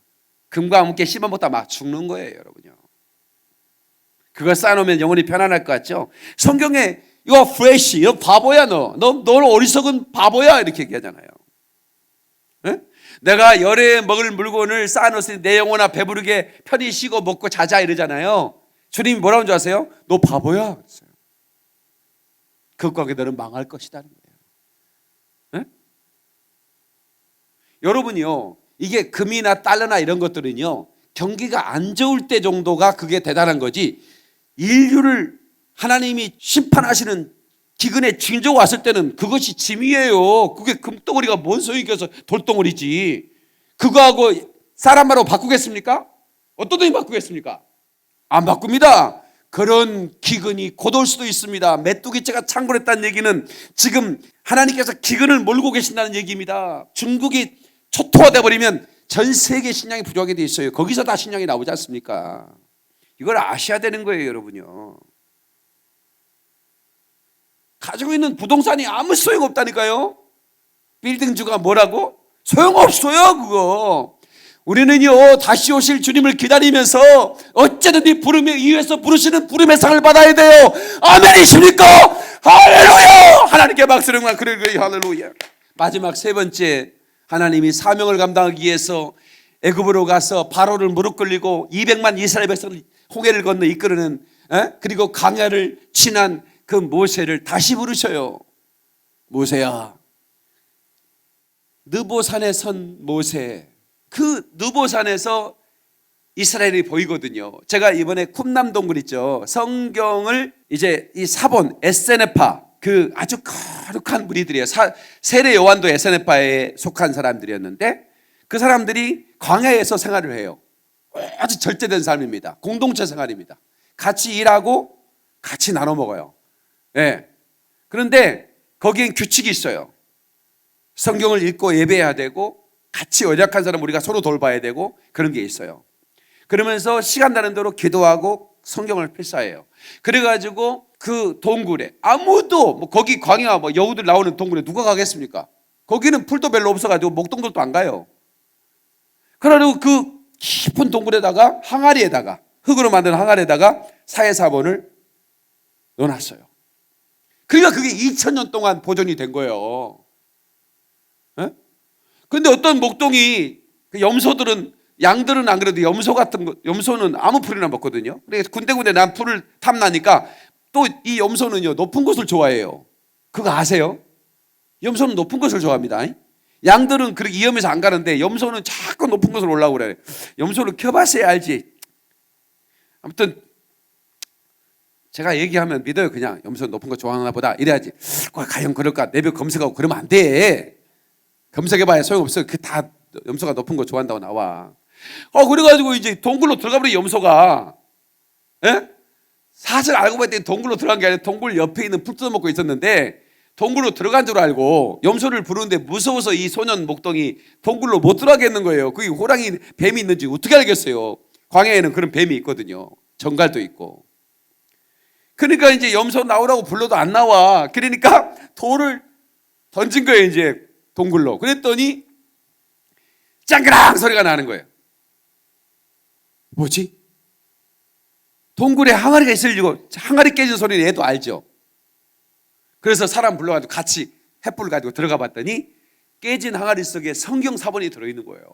금과 함께 씹어먹다 막 죽는 거예요, 여러분요. 그걸 쌓아놓으면 영혼이 편안할 것 같죠? 성경에 이거 fresh, 너 바보야 너 어리석은 바보야 이렇게 얘기하잖아요. 네? 내가 열에 먹을 물건을 쌓아놓으니 내 영혼아 배부르게 편히 쉬고 먹고 자자 이러잖아요. 주님이 뭐라고 하는 줄 아세요? 너 바보야 그랬어요. 그것과 함께 너는 망할 것이다는 거예요. 네? 여러분이요, 이게 금이나 달러나 이런 것들은요, 경기가 안 좋을 때 정도가 그게 대단한 거지, 인류를 하나님이 심판하시는 기근의 징조가 왔을 때는 그것이 짐이에요. 그게 금덩어리가 뭔 소용이 있어서 돌덩어리지. 그거하고 사람 말로 바꾸겠습니까? 어떤 돈이 바꾸겠습니까? 안 바꿉니다. 그런 기근이 곧 올 수도 있습니다. 메뚜기째가 창궐했다는 얘기는 지금 하나님께서 기근을 몰고 계신다는 얘기입니다. 중국이 초토화돼 버리면 전 세계 신앙이 부족하게 돼 있어요. 거기서 다 신앙이 나오지 않습니까? 이걸 아셔야 되는 거예요, 여러분요. 가지고 있는 부동산이 아무 소용없다니까요. 빌딩주가 뭐라고? 소용없어요, 그거. 우리는요, 다시 오실 주님을 기다리면서 어쨌든 부름에 이유에서 부르시는 부름의 상을 받아야 돼요. 아멘이십니까? 할렐루야! 하나님께 박수를 그래 할렐루야. 마지막 세 번째, 하나님이 사명을 감당하기 위해서 애굽으로 가서 바로를 무릎 꿇리고 200만 이스라엘 백성을 홍해를 건너 이끄는 그리고 광야를 지난 그 모세를 다시 부르셔요. 모세야, 느보산에 선 모세. 그 느보산에서 이스라엘이 보이거든요. 제가 이번에 쿰남 동굴 있죠. 성경을 이제 이 사본 에세네파, 그 아주 거룩한 무리들이에요. 세례 요한도 에세네파에 속한 사람들이었는데 그 사람들이 광야에서 생활을 해요. 아주 절제된 삶입니다. 공동체 생활입니다. 같이 일하고 같이 나눠 먹어요. 네. 그런데 거기엔 규칙이 있어요. 성경을 읽고 예배해야 되고 같이 연약한 사람 우리가 서로 돌봐야 되고 그런 게 있어요. 그러면서 시간 나는 대로 기도하고 성경을 필사해요. 그래가지고 그 동굴에 아무도 거기 광야 여우들 나오는 동굴에 누가 가겠습니까? 거기는 풀도 별로 없어가지고 목동들도 안 가요. 그래가지고 그 깊은 동굴에다가 항아리에다가 흙으로 만든 항아리에다가 사해사본을 넣어놨어요. 그러니까 그게 2000년 동안 보존이 된 거예요. 그런데 어떤 목동이 그 염소들은 양들은 안 그래도 염소 같은 거 염소는 아무 풀이나 먹거든요. 그래서 군데군데 난 풀을 탐나니까 또 이 염소는요 높은 곳을 좋아해요. 그거 아세요? 염소는 높은 곳을 좋아합니다. 양들은 그렇게 위험해서 안 가는데 염소는 자꾸 높은 곳을 올라오고 그래. 염소를 켜봤어야 알지. 아무튼 제가 얘기하면 믿어요. 그냥 염소는 높은 거 좋아하나 보다 이래야지. 과연 그럴까? 내벽 검색하고 그러면 안 돼. 검색해봐야 소용없어요. 그 다 염소가 높은 거 좋아한다고 나와. 그래가지고 이제 동굴로 들어가버린 염소가, 사실 알고 봤더니 동굴로 들어간 게 아니라 동굴 옆에 있는 풀 뜯어먹고 있었는데 동굴로 들어간 줄 알고 염소를 부르는데 무서워서 이 소년 목동이 동굴로 못 들어가겠는 거예요. 거기 호랑이, 뱀이 있는지 어떻게 알겠어요? 광야에는 그런 뱀이 있거든요. 정갈도 있고. 그러니까 이제 염소 나오라고 불러도 안 나와. 그러니까 돌을 던진 거예요, 이제 동굴로. 그랬더니 짱그랑 소리가 나는 거예요. 뭐지? 동굴에 항아리가 있을 리고 항아리 깨진 소리는 얘도 알죠. 그래서 사람 불러가지고 같이 횃불을 가지고 들어가 봤더니 깨진 항아리 속에 성경 사본이 들어있는 거예요.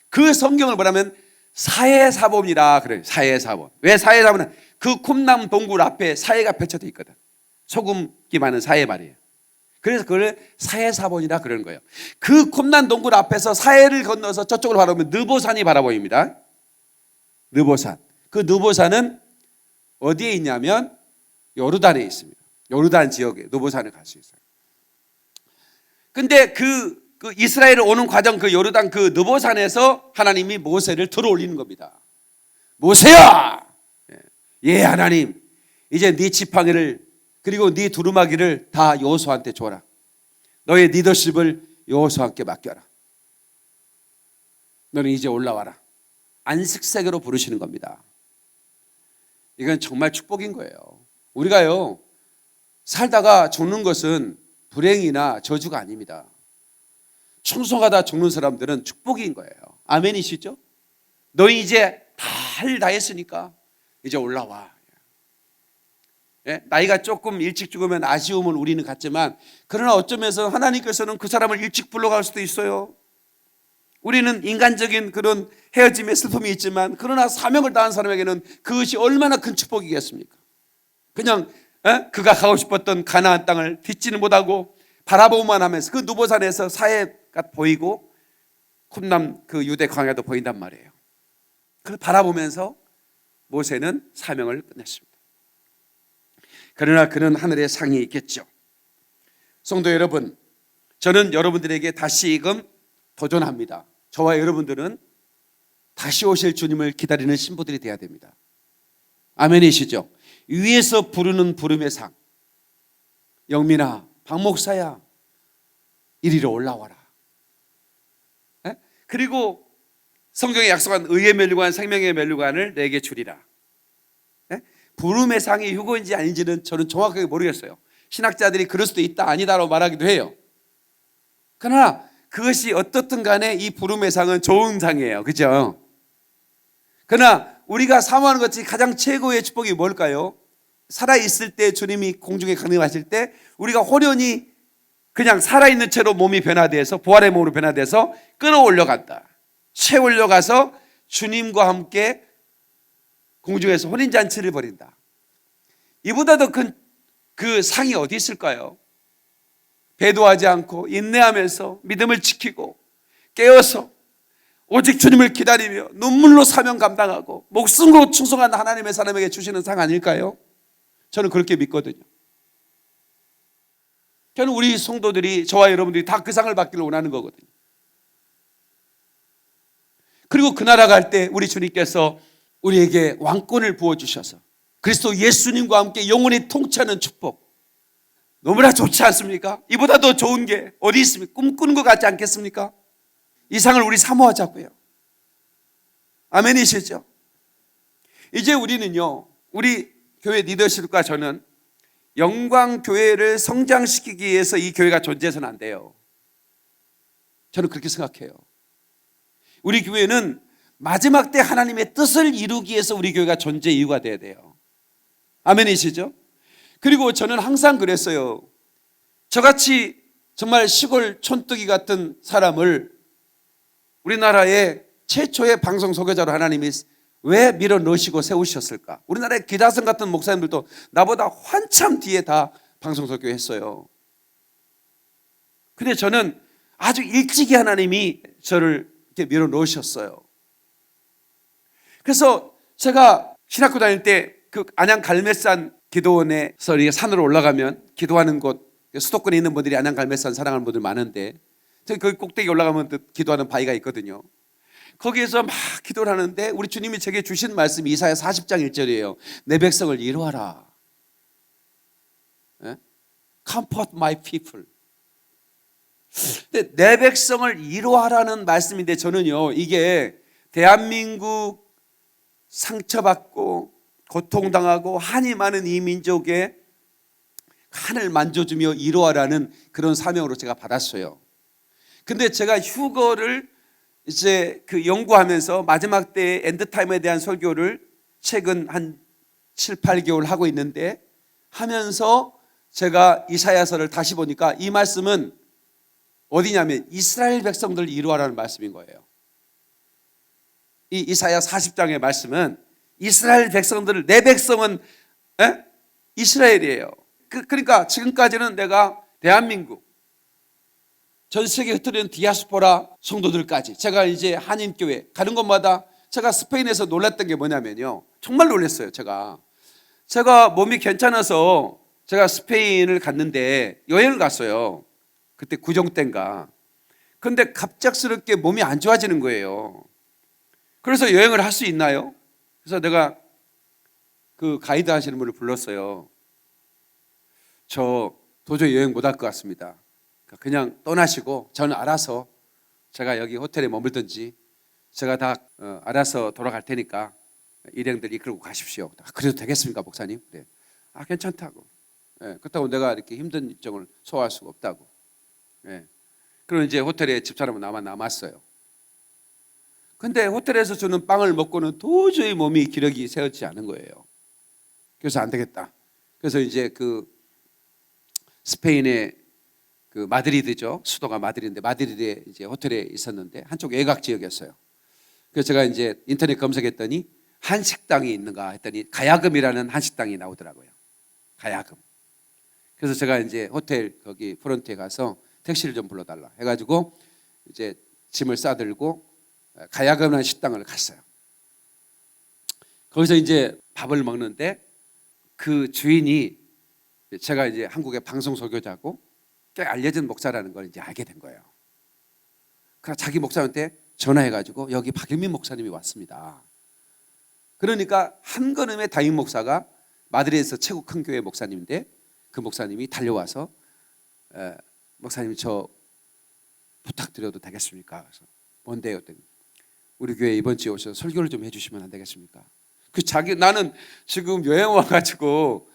그 성경을 뭐냐면 사해사본이라 그래요. 사해사본. 왜 사해사본은 그 쿰남 동굴 앞에 사해가 펼쳐져 있거든. 소금기 많은 사해 말이에요. 그래서 그걸 사해사본이라 그러는 거예요. 그 쿰난 동굴 앞에서 사해를 건너서 저쪽으로 바라보면 느보산이 바라보입니다. 느보산. 그 느보산은 어디에 있냐면 요르단에 있습니다. 요르단 지역에 느보산을 갈 수 있어요. 근데 그 이스라엘을 오는 과정 그 요르단 그 느보산에서 하나님이 모세를 들어 올리는 겁니다. 모세야! 예, 하나님. 이제 네 지팡이를 그리고 네 두루마기를 다 여호수아한테 줘라. 너의 리더십을 여호수아께 맡겨라. 너는 이제 올라와라. 안식세계로 부르시는 겁니다. 이건 정말 축복인 거예요. 우리가요 살다가 죽는 것은 불행이나 저주가 아닙니다. 충성하다 죽는 사람들은 축복인 거예요. 아멘이시죠? 너희 이제 다 할 일 다 했으니까 이제 올라와. 나이가 조금 일찍 죽으면 아쉬움을 우리는 갖지만 그러나 어쩌면서 하나님께서는 그 사람을 일찍 불러갈 수도 있어요. 우리는 인간적인 그런 헤어짐의 슬픔이 있지만 그러나 사명을 다한 사람에게는 그것이 얼마나 큰 축복이겠습니까? 그냥 그가 가고 싶었던 가나안 땅을 듣지는 못하고 바라보기만 하면서 그 느보산에서 사해가 보이고 쿰남 그 유대 광야도 보인단 말이에요. 그걸 바라보면서 모세는 사명을 끝냈습니다. 그러나 그는 하늘에 상이 있겠죠. 성도 여러분, 저는 여러분들에게 다시금 도전합니다. 저와 여러분들은 다시 오실 주님을 기다리는 신부들이 되어야 됩니다. 아멘이시죠? 위에서 부르는 부름의 상. 영민아, 박목사야, 이리로 올라와라. 그리고 성경에 약속한 의의 면류관, 생명의 면류관을 내게 주리라. 예? 부름의 상이 휴거인지 아닌지는 저는 정확하게 모르겠어요. 신학자들이 그럴 수도 있다 아니다라고 말하기도 해요. 그러나 그것이 어떻든 간에 이 부름의 상은 좋은 상이에요. 그죠? 그러나 우리가 사모하는 것 중에 가장 최고의 축복이 뭘까요? 살아있을 때 주님이 공중에 강림하실 때 우리가 혼연히 그냥 살아있는 채로 몸이 변화돼서 부활의 몸으로 변화돼서 끌어올려간다. 채올려가서 주님과 함께 공중에서 혼인잔치를 벌인다. 이보다 더 큰 그 상이 어디 있을까요? 배도하지 않고 인내하면서 믿음을 지키고 깨어서 오직 주님을 기다리며 눈물로 사명 감당하고 목숨으로 충성한 하나님의 사람에게 주시는 상 아닐까요? 저는 그렇게 믿거든요. 저는 우리 성도들이, 저와 여러분들이 다 그 상을 받기를 원하는 거거든요. 그리고 그 나라 갈 때 우리 주님께서 우리에게 왕권을 부어주셔서 그리스도 예수님과 함께 영원히 통치하는 축복, 너무나 좋지 않습니까? 이보다 더 좋은 게 어디 있습니까? 꿈꾸는 것 같지 않겠습니까? 이 상을 우리 사모하자고요. 아멘이시죠? 이제 우리는요, 우리 교회 리더십과 저는 영광교회를 성장시키기 위해서 이 교회가 존재해서는 안 돼요. 저는 그렇게 생각해요. 우리 교회는 마지막 때 하나님의 뜻을 이루기 위해서 우리 교회가 존재 이유가 돼야 돼요. 아멘이시죠? 그리고 저는 항상 그랬어요. 저같이 정말 시골 촌뜨기 같은 사람을 우리나라의 최초의 방송 소개자로 하나님이 왜 밀어 넣으시고 세우셨을까? 우리나라의 기다성 같은 목사님들도 나보다 한참 뒤에 다 방송 소개했어요. 근데 저는 아주 일찍이 하나님이 저를 이렇게 밀어 넣으셨어요. 그래서 제가 신학교 다닐 때 그 안양 갈매산 기도원에서 산으로 올라가면 기도하는 곳, 수도권에 있는 분들이 안양 갈매산 사랑하는 분들 많은데 그 꼭대기 올라가면 기도하는 바위가 있거든요. 거기에서 막 기도를 하는데 우리 주님이 제게 주신 말씀이 이사야 40장 1절이에요. 내 백성을 이루어라. Comfort my people. 근데 내 백성을 이루어라는 말씀인데 저는요, 이게 대한민국 상처받고 고통당하고 한이 많은 이 민족의 한을 만져주며 이루어라는 그런 사명으로 제가 받았어요. 근데 제가 휴거를 이제 그 연구하면서 마지막 때 엔드타임에 대한 설교를 최근 한 7, 8개월 하고 있는데 하면서 제가 이사야서를 다시 보니까 이 말씀은 어디냐면 이스라엘 백성들을 이루어라는 말씀인 거예요. 이 이사야 40장의 말씀은 이스라엘 백성들을, 내 백성은 이스라엘이에요. 그러니까 지금까지는 내가 대한민국 전 세계에 흩어진 디아스포라 성도들까지 제가 이제 한인교회 가는 곳마다 제가 스페인에서 놀랐던 게 뭐냐면요, 정말 놀랐어요. 제가 몸이 괜찮아서 제가 스페인을 갔는데 여행을 갔어요. 그때 구정 때인가. 그런데 갑작스럽게 몸이 안 좋아지는 거예요. 그래서 여행을 할 수 있나요? 그래서 내가 그 가이드 하시는 분을 불렀어요. 저 도저히 여행 못 할 것 같습니다. 그냥 떠나시고 저는 알아서 제가 여기 호텔에 머물든지 제가 다 알아서 돌아갈 테니까 일행들 이끌고 가십시오. 그래도 되겠습니까, 목사님? 그래. 괜찮다고. 그렇다고 내가 이렇게 힘든 일정을 소화할 수가 없다고. 그럼 이제 호텔에 집사람은 남았어요. 근데 호텔에서 주는 빵을 먹고는 도저히 몸이 기력이 세워지지 않은 거예요. 그래서 안 되겠다. 그래서 이제 그 스페인의 그 마드리드죠. 수도가 마드리드인데 마드리드에 이제 호텔에 있었는데 한쪽 외곽 지역이었어요. 그래서 제가 이제 인터넷 검색했더니 한식당이 있는가 했더니 가야금이라는 한식당이 나오더라고요. 가야금. 그래서 제가 이제 호텔 거기 프론트에 가서 택시를 좀 불러달라 해가지고 이제 짐을 싸들고 가야금이라는 식당을 갔어요. 거기서 이제 밥을 먹는데 그 주인이 제가 이제 한국의 방송 소교자고 꽤 알려진 목사라는 걸 이제 알게 된 거예요. 그래서 자기 목사한테 전화해가지고 여기 박영민 목사님이 왔습니다. 그러니까 한 걸음에 담임 목사가 마드리드에서 최고 큰 교회 목사님인데 그 목사님이 달려와서 목사님 저 부탁드려도 되겠습니까? 그래서 뭔데요? 우리 교회 이번 주에 오셔서 설교를 좀 해주시면 안 되겠습니까? 나는 지금 여행 와가지고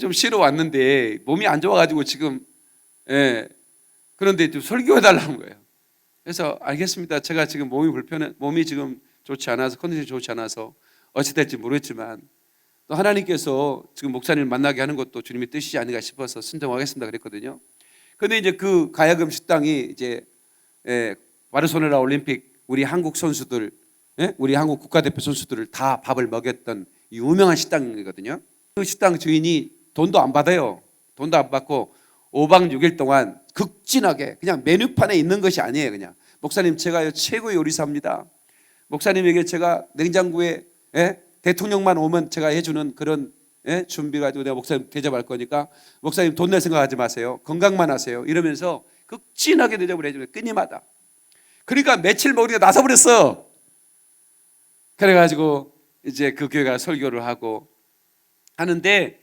좀 쉬러 왔는데 몸이 안 좋아가지고 지금 그런데 좀 설교해달라는 거예요. 그래서 알겠습니다. 제가 지금 몸이 지금 좋지 않아서 컨디션이 좋지 않아서 어찌 될지 모르겠지만 또 하나님께서 지금 목사님을 만나게 하는 것도 주님의 뜻이지 아닌가 싶어서 순종하겠습니다 그랬거든요. 근데 이제 그 가야금 식당이 이제 바르셀로나 올림픽 우리 한국 선수들, 우리 한국 국가대표 선수들을 다 밥을 먹였던 유명한 식당이거든요. 그 식당 주인이 돈도 안 받아요. 돈도 안 받고 5박 6일 동안 극진하게 그냥 메뉴판에 있는 것이 아니에요. 그냥 목사님 제가 최고의 요리사입니다. 목사님에게 제가 냉장고에 대통령만 오면 제가 해주는 그런 준비 가지고 내가 목사님 대접할 거니까 목사님 돈 낼 생각하지 마세요. 건강만 하세요. 이러면서 극진하게 대접을 해주는 끊임하다. 그러니까 며칠 먹으니까 나서버렸어. 그래가지고 이제 그 교회가 설교를 하고 하는데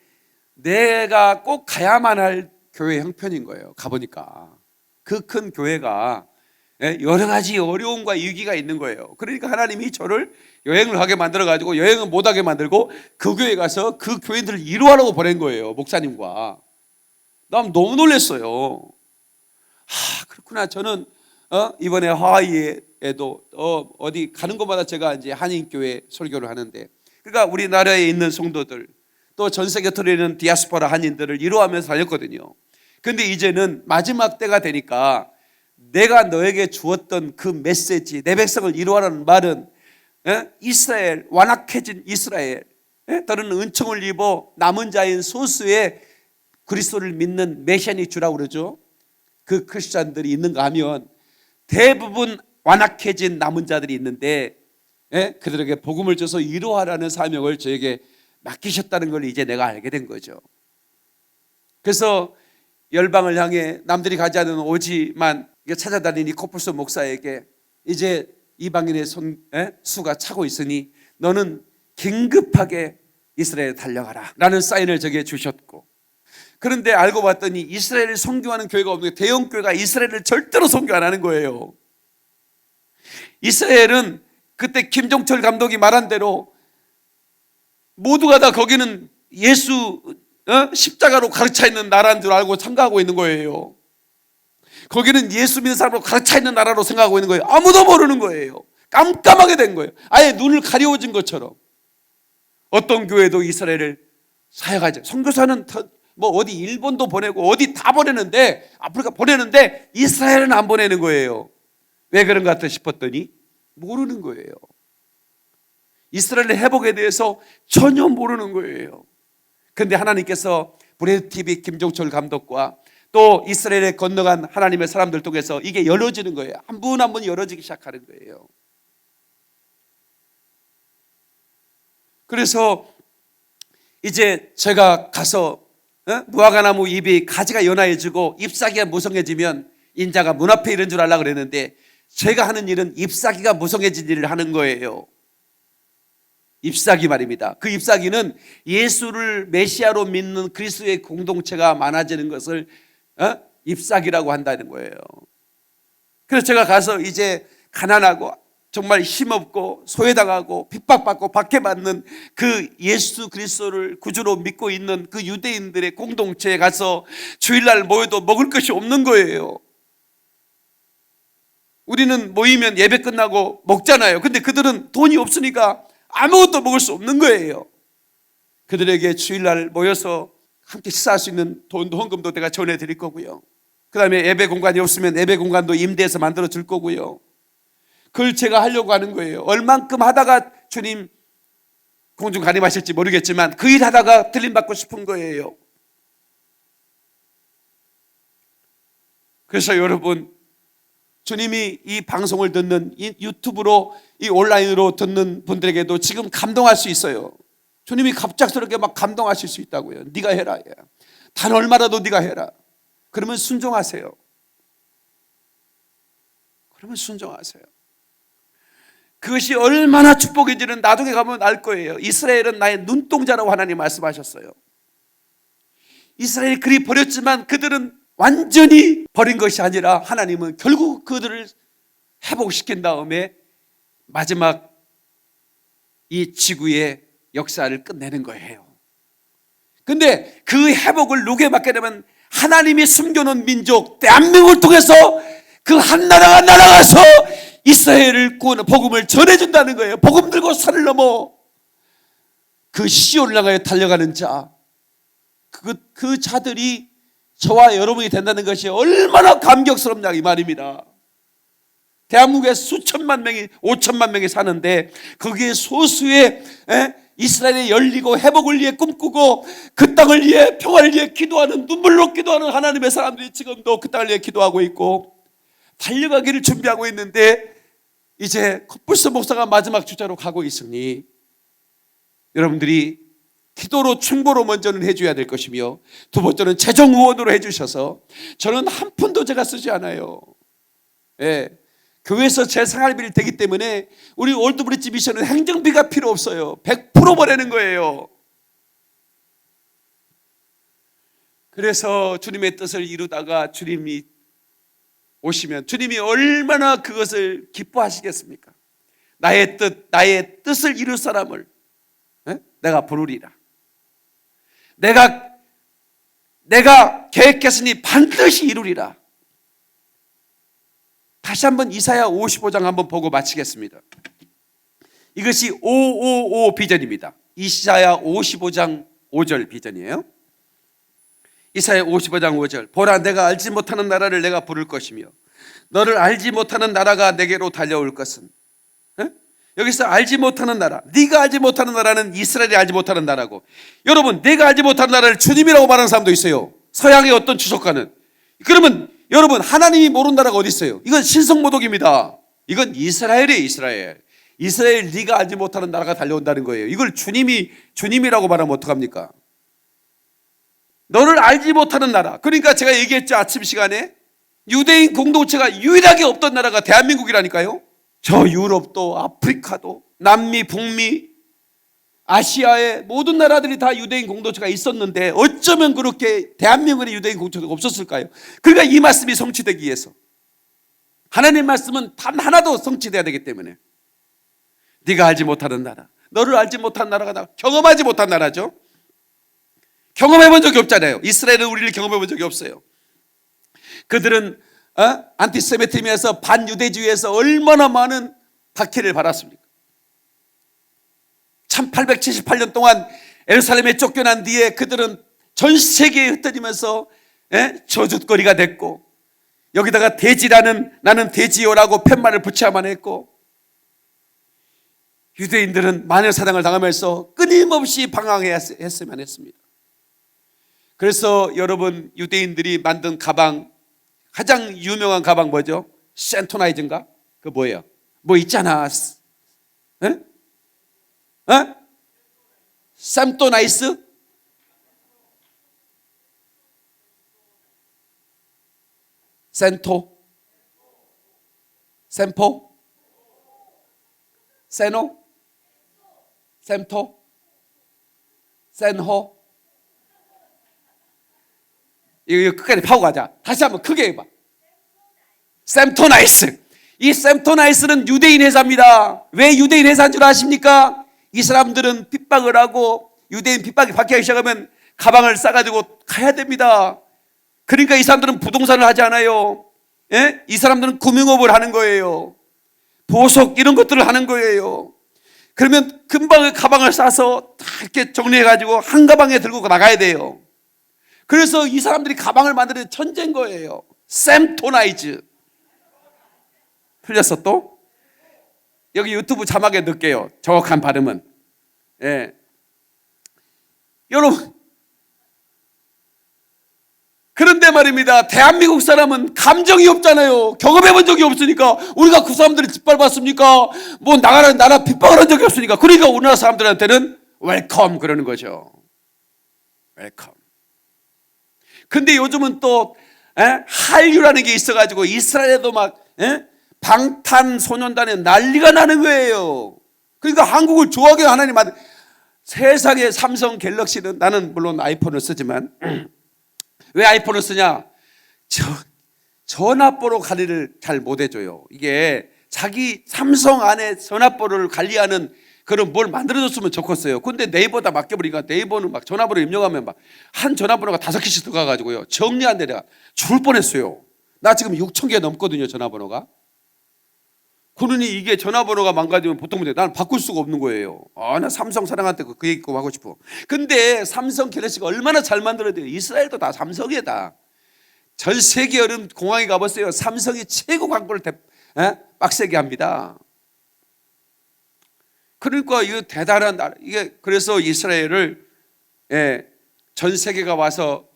내가 꼭 가야만 할 교회 형편인 거예요. 가보니까 그 큰 교회가 여러 가지 어려움과 위기가 있는 거예요. 그러니까 하나님이 저를 여행을 하게 만들어가지고 여행을 못하게 만들고 그 교회에 가서 그 교인들을 위로하라고 보낸 거예요. 목사님과. 난 너무 놀랐어요. 그렇구나. 저는 이번에 하와이에도 어디 가는 곳마다 제가 이제 한인교회 설교를 하는데, 그러니까 우리나라에 있는 성도들 또 전 세계 터에 있는 디아스포라 한인들을 위로하면서 다녔거든요. 근데 이제는 마지막 때가 되니까 내가 너에게 주었던 그 메시지, 내 백성을 위로하라는 말은 이스라엘, 완악해진 이스라엘, 더는 은총을 입어 남은 자인 소수의 그리스도를 믿는 메시아니 주라고 그러죠. 그 크리스찬들이 있는가 하면 대부분 완악해진 남은 자들이 있는데 그들에게 복음을 줘서 위로하라는 사명을 저에게 맡기셨다는 걸 이제 내가 알게 된 거죠. 그래서 열방을 향해 남들이 가지 않은 오지만 찾아다니니 코뿔소 목사에게 이제 이방인의 수가 차고 있으니 너는 긴급하게 이스라엘에 달려가라 라는 사인을 저게 주셨고, 그런데 알고 봤더니 이스라엘을 선교하는 교회가 없는, 대형 교회가 이스라엘을 절대로 선교 안 하는 거예요. 이스라엘은 그때 김종철 감독이 말한 대로 모두가 다 거기는 예수 십자가로 가르쳐 있는 나라인 줄 알고 참가하고 있는 거예요. 거기는 예수 믿는 사람으로 가르쳐 있는 나라로 생각하고 있는 거예요. 아무도 모르는 거예요. 깜깜하게 된 거예요. 아예 눈을 가려워진 것처럼. 어떤 교회도 이스라엘을 사역하죠. 선교사는 뭐 어디 일본도 보내고 어디 다 보내는데, 아프리카 보내는데 이스라엘은 안 보내는 거예요. 왜 그런 것 같아 싶었더니 모르는 거예요. 이스라엘의 회복에 대해서 전혀 모르는 거예요. 그런데 하나님께서 브레드 TV 김종철 감독과 또 이스라엘에 건너간 하나님의 사람들 통해서 이게 열어지는 거예요. 한 분 한 분 열어지기 시작하는 거예요. 그래서 이제 제가 가서 무화과나무 잎이 가지가 연화해지고 잎사귀가 무성해지면 인자가 문 앞에 이른 줄 알라 그랬는데, 제가 하는 일은 잎사귀가 무성해진 일을 하는 거예요. 잎사귀 말입니다. 그 잎사귀는 예수를 메시아로 믿는 그리스도의 공동체가 많아지는 것을 잎사귀라고 한다는 거예요. 그래서 제가 가서 이제 가난하고 정말 힘없고 소외당하고 핍박받고 박해받는 그 예수 그리스도를 구주로 믿고 있는 그 유대인들의 공동체에 가서 주일날 모여도 먹을 것이 없는 거예요. 우리는 모이면 예배 끝나고 먹잖아요. 근데 그들은 돈이 없으니까 아무것도 먹을 수 없는 거예요. 그들에게 주일날 모여서 함께 식사할 수 있는 돈도 헌금도 내가 전해드릴 거고요. 그 다음에 예배 공간이 없으면 예배 공간도 임대해서 만들어 줄 거고요. 그걸 제가 하려고 하는 거예요. 얼만큼 하다가 주님 공중 가림하실지 모르겠지만 그 일 하다가 들림받고 싶은 거예요. 그래서 여러분, 주님이 이 방송을 듣는, 이 유튜브로, 이 온라인으로 듣는 분들에게도 지금 감동할 수 있어요. 주님이 갑작스럽게 막 감동하실 수 있다고요. 네가 해라. 단 얼마라도 네가 해라. 그러면 순종하세요. 그러면 순종하세요. 그것이 얼마나 축복인지는 나중에 가면 알 거예요. 이스라엘은 나의 눈동자라고 하나님 말씀하셨어요. 이스라엘이 그리 버렸지만 그들은 완전히 버린 것이 아니라 하나님은 결국 그들을 회복시킨 다음에 마지막 이 지구의 역사를 끝내는 거예요. 근데 그 회복을 누구에 맡게 되면 하나님이 숨겨놓은 민족 대한민국을 통해서 그 한 나라가 날아가서 이스라엘을 구원의 복음을 전해준다는 거예요. 복음 들고 산을 넘어 그 시온을 향하여 달려가는 자, 그 자들이 저와 여러분이 된다는 것이 얼마나 감격스럽냐 이 말입니다. 대한민국에 수천만 명이 5천만 명이 사는데 거기에 소수의 이스라엘이 열리고 회복을 위해 꿈꾸고 그 땅을 위해 평화를 위해 기도하는, 눈물로 기도하는 하나님의 사람들이 지금도 그 땅을 위해 기도하고 있고 달려가기를 준비하고 있는데 이제 코뿔소 목사가 마지막 주자로 가고 있으니 여러분들이 기도로 충고로 먼저는 해줘야 될 것이며 두 번째는 재정 후원으로 해주셔서 저는 한 푼도 제가 쓰지 않아요. 교회에서 제 생활비를 되기 때문에 우리 올드브리지 미션은 행정비가 필요 없어요. 100% 보내는 거예요. 그래서 주님의 뜻을 이루다가 주님이 오시면 주님이 얼마나 그것을 기뻐하시겠습니까? 나의 뜻을 이룰 사람을 내가 부르리라. 내가 계획했으니 반드시 이루리라. 다시 한번 이사야 55장 한번 보고 마치겠습니다. 이것이 555 비전입니다. 이사야 55장 5절 비전이에요. 이사야 55장 5절. 보라, 내가 알지 못하는 나라를 내가 부를 것이며 너를 알지 못하는 나라가 내게로 달려올 것은. 여기서 알지 못하는 나라, 네가 알지 못하는 나라는 이스라엘이 알지 못하는 나라고, 여러분 내가 알지 못하는 나라를 주님이라고 말하는 사람도 있어요. 서양의 어떤 주석가는. 그러면 여러분 하나님이 모르는 나라가 어디 있어요? 이건 신성모독입니다. 이건 이스라엘이에요. 이스라엘 네가 알지 못하는 나라가 달려온다는 거예요. 이걸 주님이라고 말하면 어떡합니까? 너를 알지 못하는 나라. 그러니까 제가 얘기했죠, 아침 시간에. 유대인 공동체가 유일하게 없던 나라가 대한민국이라니까요. 저 유럽도 아프리카도 남미 북미 아시아의 모든 나라들이 다 유대인 공동체가 있었는데 어쩌면 그렇게 대한민국에 유대인 공동체가 없었을까요? 그러니까 이 말씀이 성취되기 위해서 하나님의 말씀은 단 하나도 성취돼야 되기 때문에 네가 알지 못하는 나라, 너를 알지 못한 나라가 다 경험하지 못한 나라죠. 경험해 본 적이 없잖아요. 이스라엘은 우리를 경험해 본 적이 없어요. 그들은 안티세미tism에서 반유대주의에서 얼마나 많은 박해를 받았습니까? 1878년 동안 예루살렘에 쫓겨난 뒤에 그들은 전 세계에 흩어지면서 저주거리가 됐고, 여기다가 나는 돼지요라고 팻말을 붙여야만 했고, 유대인들은 마녀사냥을 당하면서 끊임없이 방황했어야만 했습니다. 그래서 여러분, 유대인들이 만든 가방, 가장 유명한 가방 뭐죠? 센토나이즈인가? 그 뭐예요? 뭐 있잖아. 샘토나이스? 센토? 샘포? 세노? 샘토? 센호? 이거 끝까지 파고 가자. 다시 한번 크게 해봐. 샘토나이스. 이 샘토나이스는 유대인 회사입니다. 왜 유대인 회사인 줄 아십니까? 이 사람들은 핍박을 하고, 유대인 핍박이 받기 시작하면 가방을 싸가지고 가야 됩니다. 그러니까 이 사람들은 부동산을 하지 않아요. 이 사람들은 금융업을 하는 거예요. 보석 이런 것들을 하는 거예요. 그러면 금방 가방을 싸서 다 이렇게 정리해가지고 한 가방에 들고 나가야 돼요. 그래서 이 사람들이 가방을 만드는 천재인 거예요. 샘토나이즈. 틀렸어 또? 여기 유튜브 자막에 넣을게요. 정확한 발음은. 여러분, 그런데 말입니다. 대한민국 사람은 감정이 없잖아요. 경험해 본 적이 없으니까. 우리가 그 사람들을 짓밟았습니까? 뭐 나라 핍박을 한 적이 없으니까. 그러니까 우리나라 사람들한테는 웰컴 그러는 거죠. 웰컴. 근데 요즘은 또 한류라는 게 있어가지고 이스라엘에도 막 방탄소년단에 난리가 나는 거예요. 그러니까 한국을 좋아하게 하나님 만든. 세상에 삼성 갤럭시는, 나는 물론 아이폰을 쓰지만 왜 아이폰을 쓰냐? 전화번호 관리를 잘 못해줘요. 이게 자기 삼성 안에 전화번호를 관리하는 그런 뭘 만들어줬으면 좋겠어요. 근데 네이버다 맡겨버리니까 네이버는 막 전화번호 입력하면 막 한 전화번호가 5개씩 들어가가지고요. 정리 안 되다가 죽을 뻔했어요. 나 지금 6,000개 넘거든요, 전화번호가. 그러니 이게 전화번호가 망가지면 보통 문제, 나는 바꿀 수가 없는 거예요. 나 삼성 사랑한테 그 얘기 꼭 하고 싶어. 근데 삼성 갤럭시가 얼마나 잘 만들어야 이스라엘도 다 삼성이다. 전 세계 여름 공항에 가보세요. 삼성이 최고 광고를 빡세게 합니다. 그러니까 이거 대단한 나라. 이게 그래서 이스라엘을 전 세계가 와서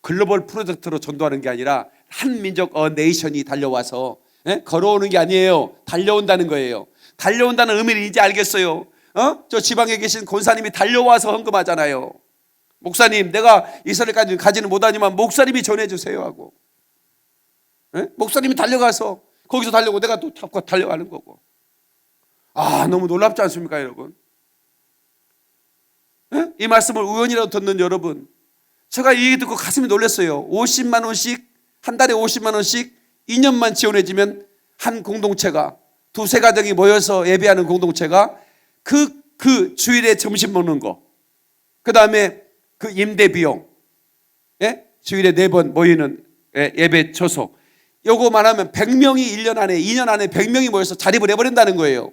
글로벌 프로젝트로 전도하는 게 아니라 한 민족 네이션이 달려와서 걸어오는 게 아니에요. 달려온다는 거예요. 달려온다는 의미를 이제 알겠어요. 저 지방에 계신 권사님이 달려와서 헌금하잖아요. 목사님, 내가 이스라엘까지 가지는 못하지만 목사님이 전해주세요 하고, 목사님이 달려가서 거기서 달려고 내가 또 타고 달려가는 거고. 너무 놀랍지 않습니까, 여러분? 이 말씀을 우연이라도 듣는 여러분, 제가 이 얘기 듣고 가슴이 놀랐어요. 50만 원씩, 한 달에 50만 원씩 2년만 지원해주면 한 공동체가, 두세 가정이 모여서 예배하는 공동체가 그 주일에 점심 먹는 거, 그 다음에 그 임대 비용, 주일에 4번 모이는 예배 초소, 요거만 하면 100명이 1년 안에, 2년 안에 100명이 모여서 자립을 해버린다는 거예요.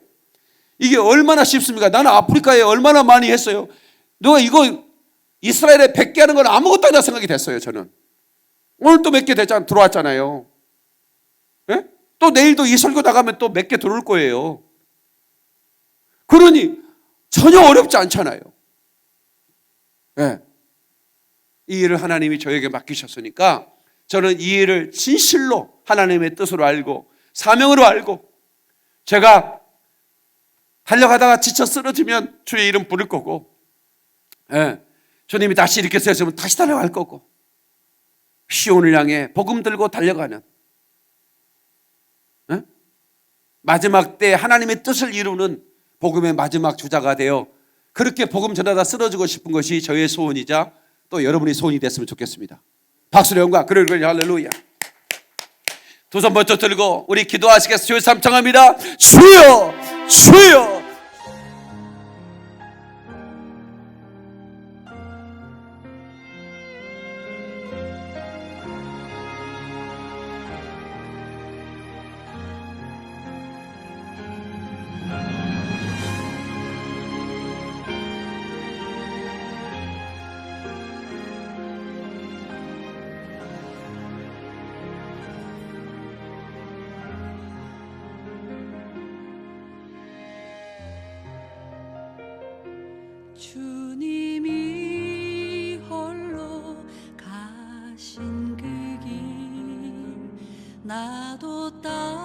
이게 얼마나 쉽습니까? 나는 아프리카에 얼마나 많이 했어요. 누가 이거 이스라엘에 100개 하는 건 아무것도 아니라 생각이 됐어요, 저는. 오늘 또 몇 개 들어왔잖아요. 또 내일도 이 설교 나가면 또 몇 개 들어올 거예요. 그러니 전혀 어렵지 않잖아요. 이 일을 하나님이 저에게 맡기셨으니까 저는 이 일을 진실로 하나님의 뜻으로 알고 사명으로 알고, 제가 달려가다가 지쳐 쓰러지면 주의 이름 부를 거고, 주님이 다시 이렇게 세우시면 다시 달려갈 거고, 시온을 향해 복음 들고 달려가는 마지막 때 하나님의 뜻을 이루는 복음의 마지막 주자가 되어 그렇게 복음 전하다 쓰러지고 싶은 것이 저의 소원이자 또 여러분의 소원이 됐으면 좋겠습니다. 박수로 영광. 그래 할렐루야. 두 손 번쩍 들고 우리 기도하시겠습니다. 주여 삼창합니다. 주여, 주여. 주님이 홀로 가신 그 길 나도 따라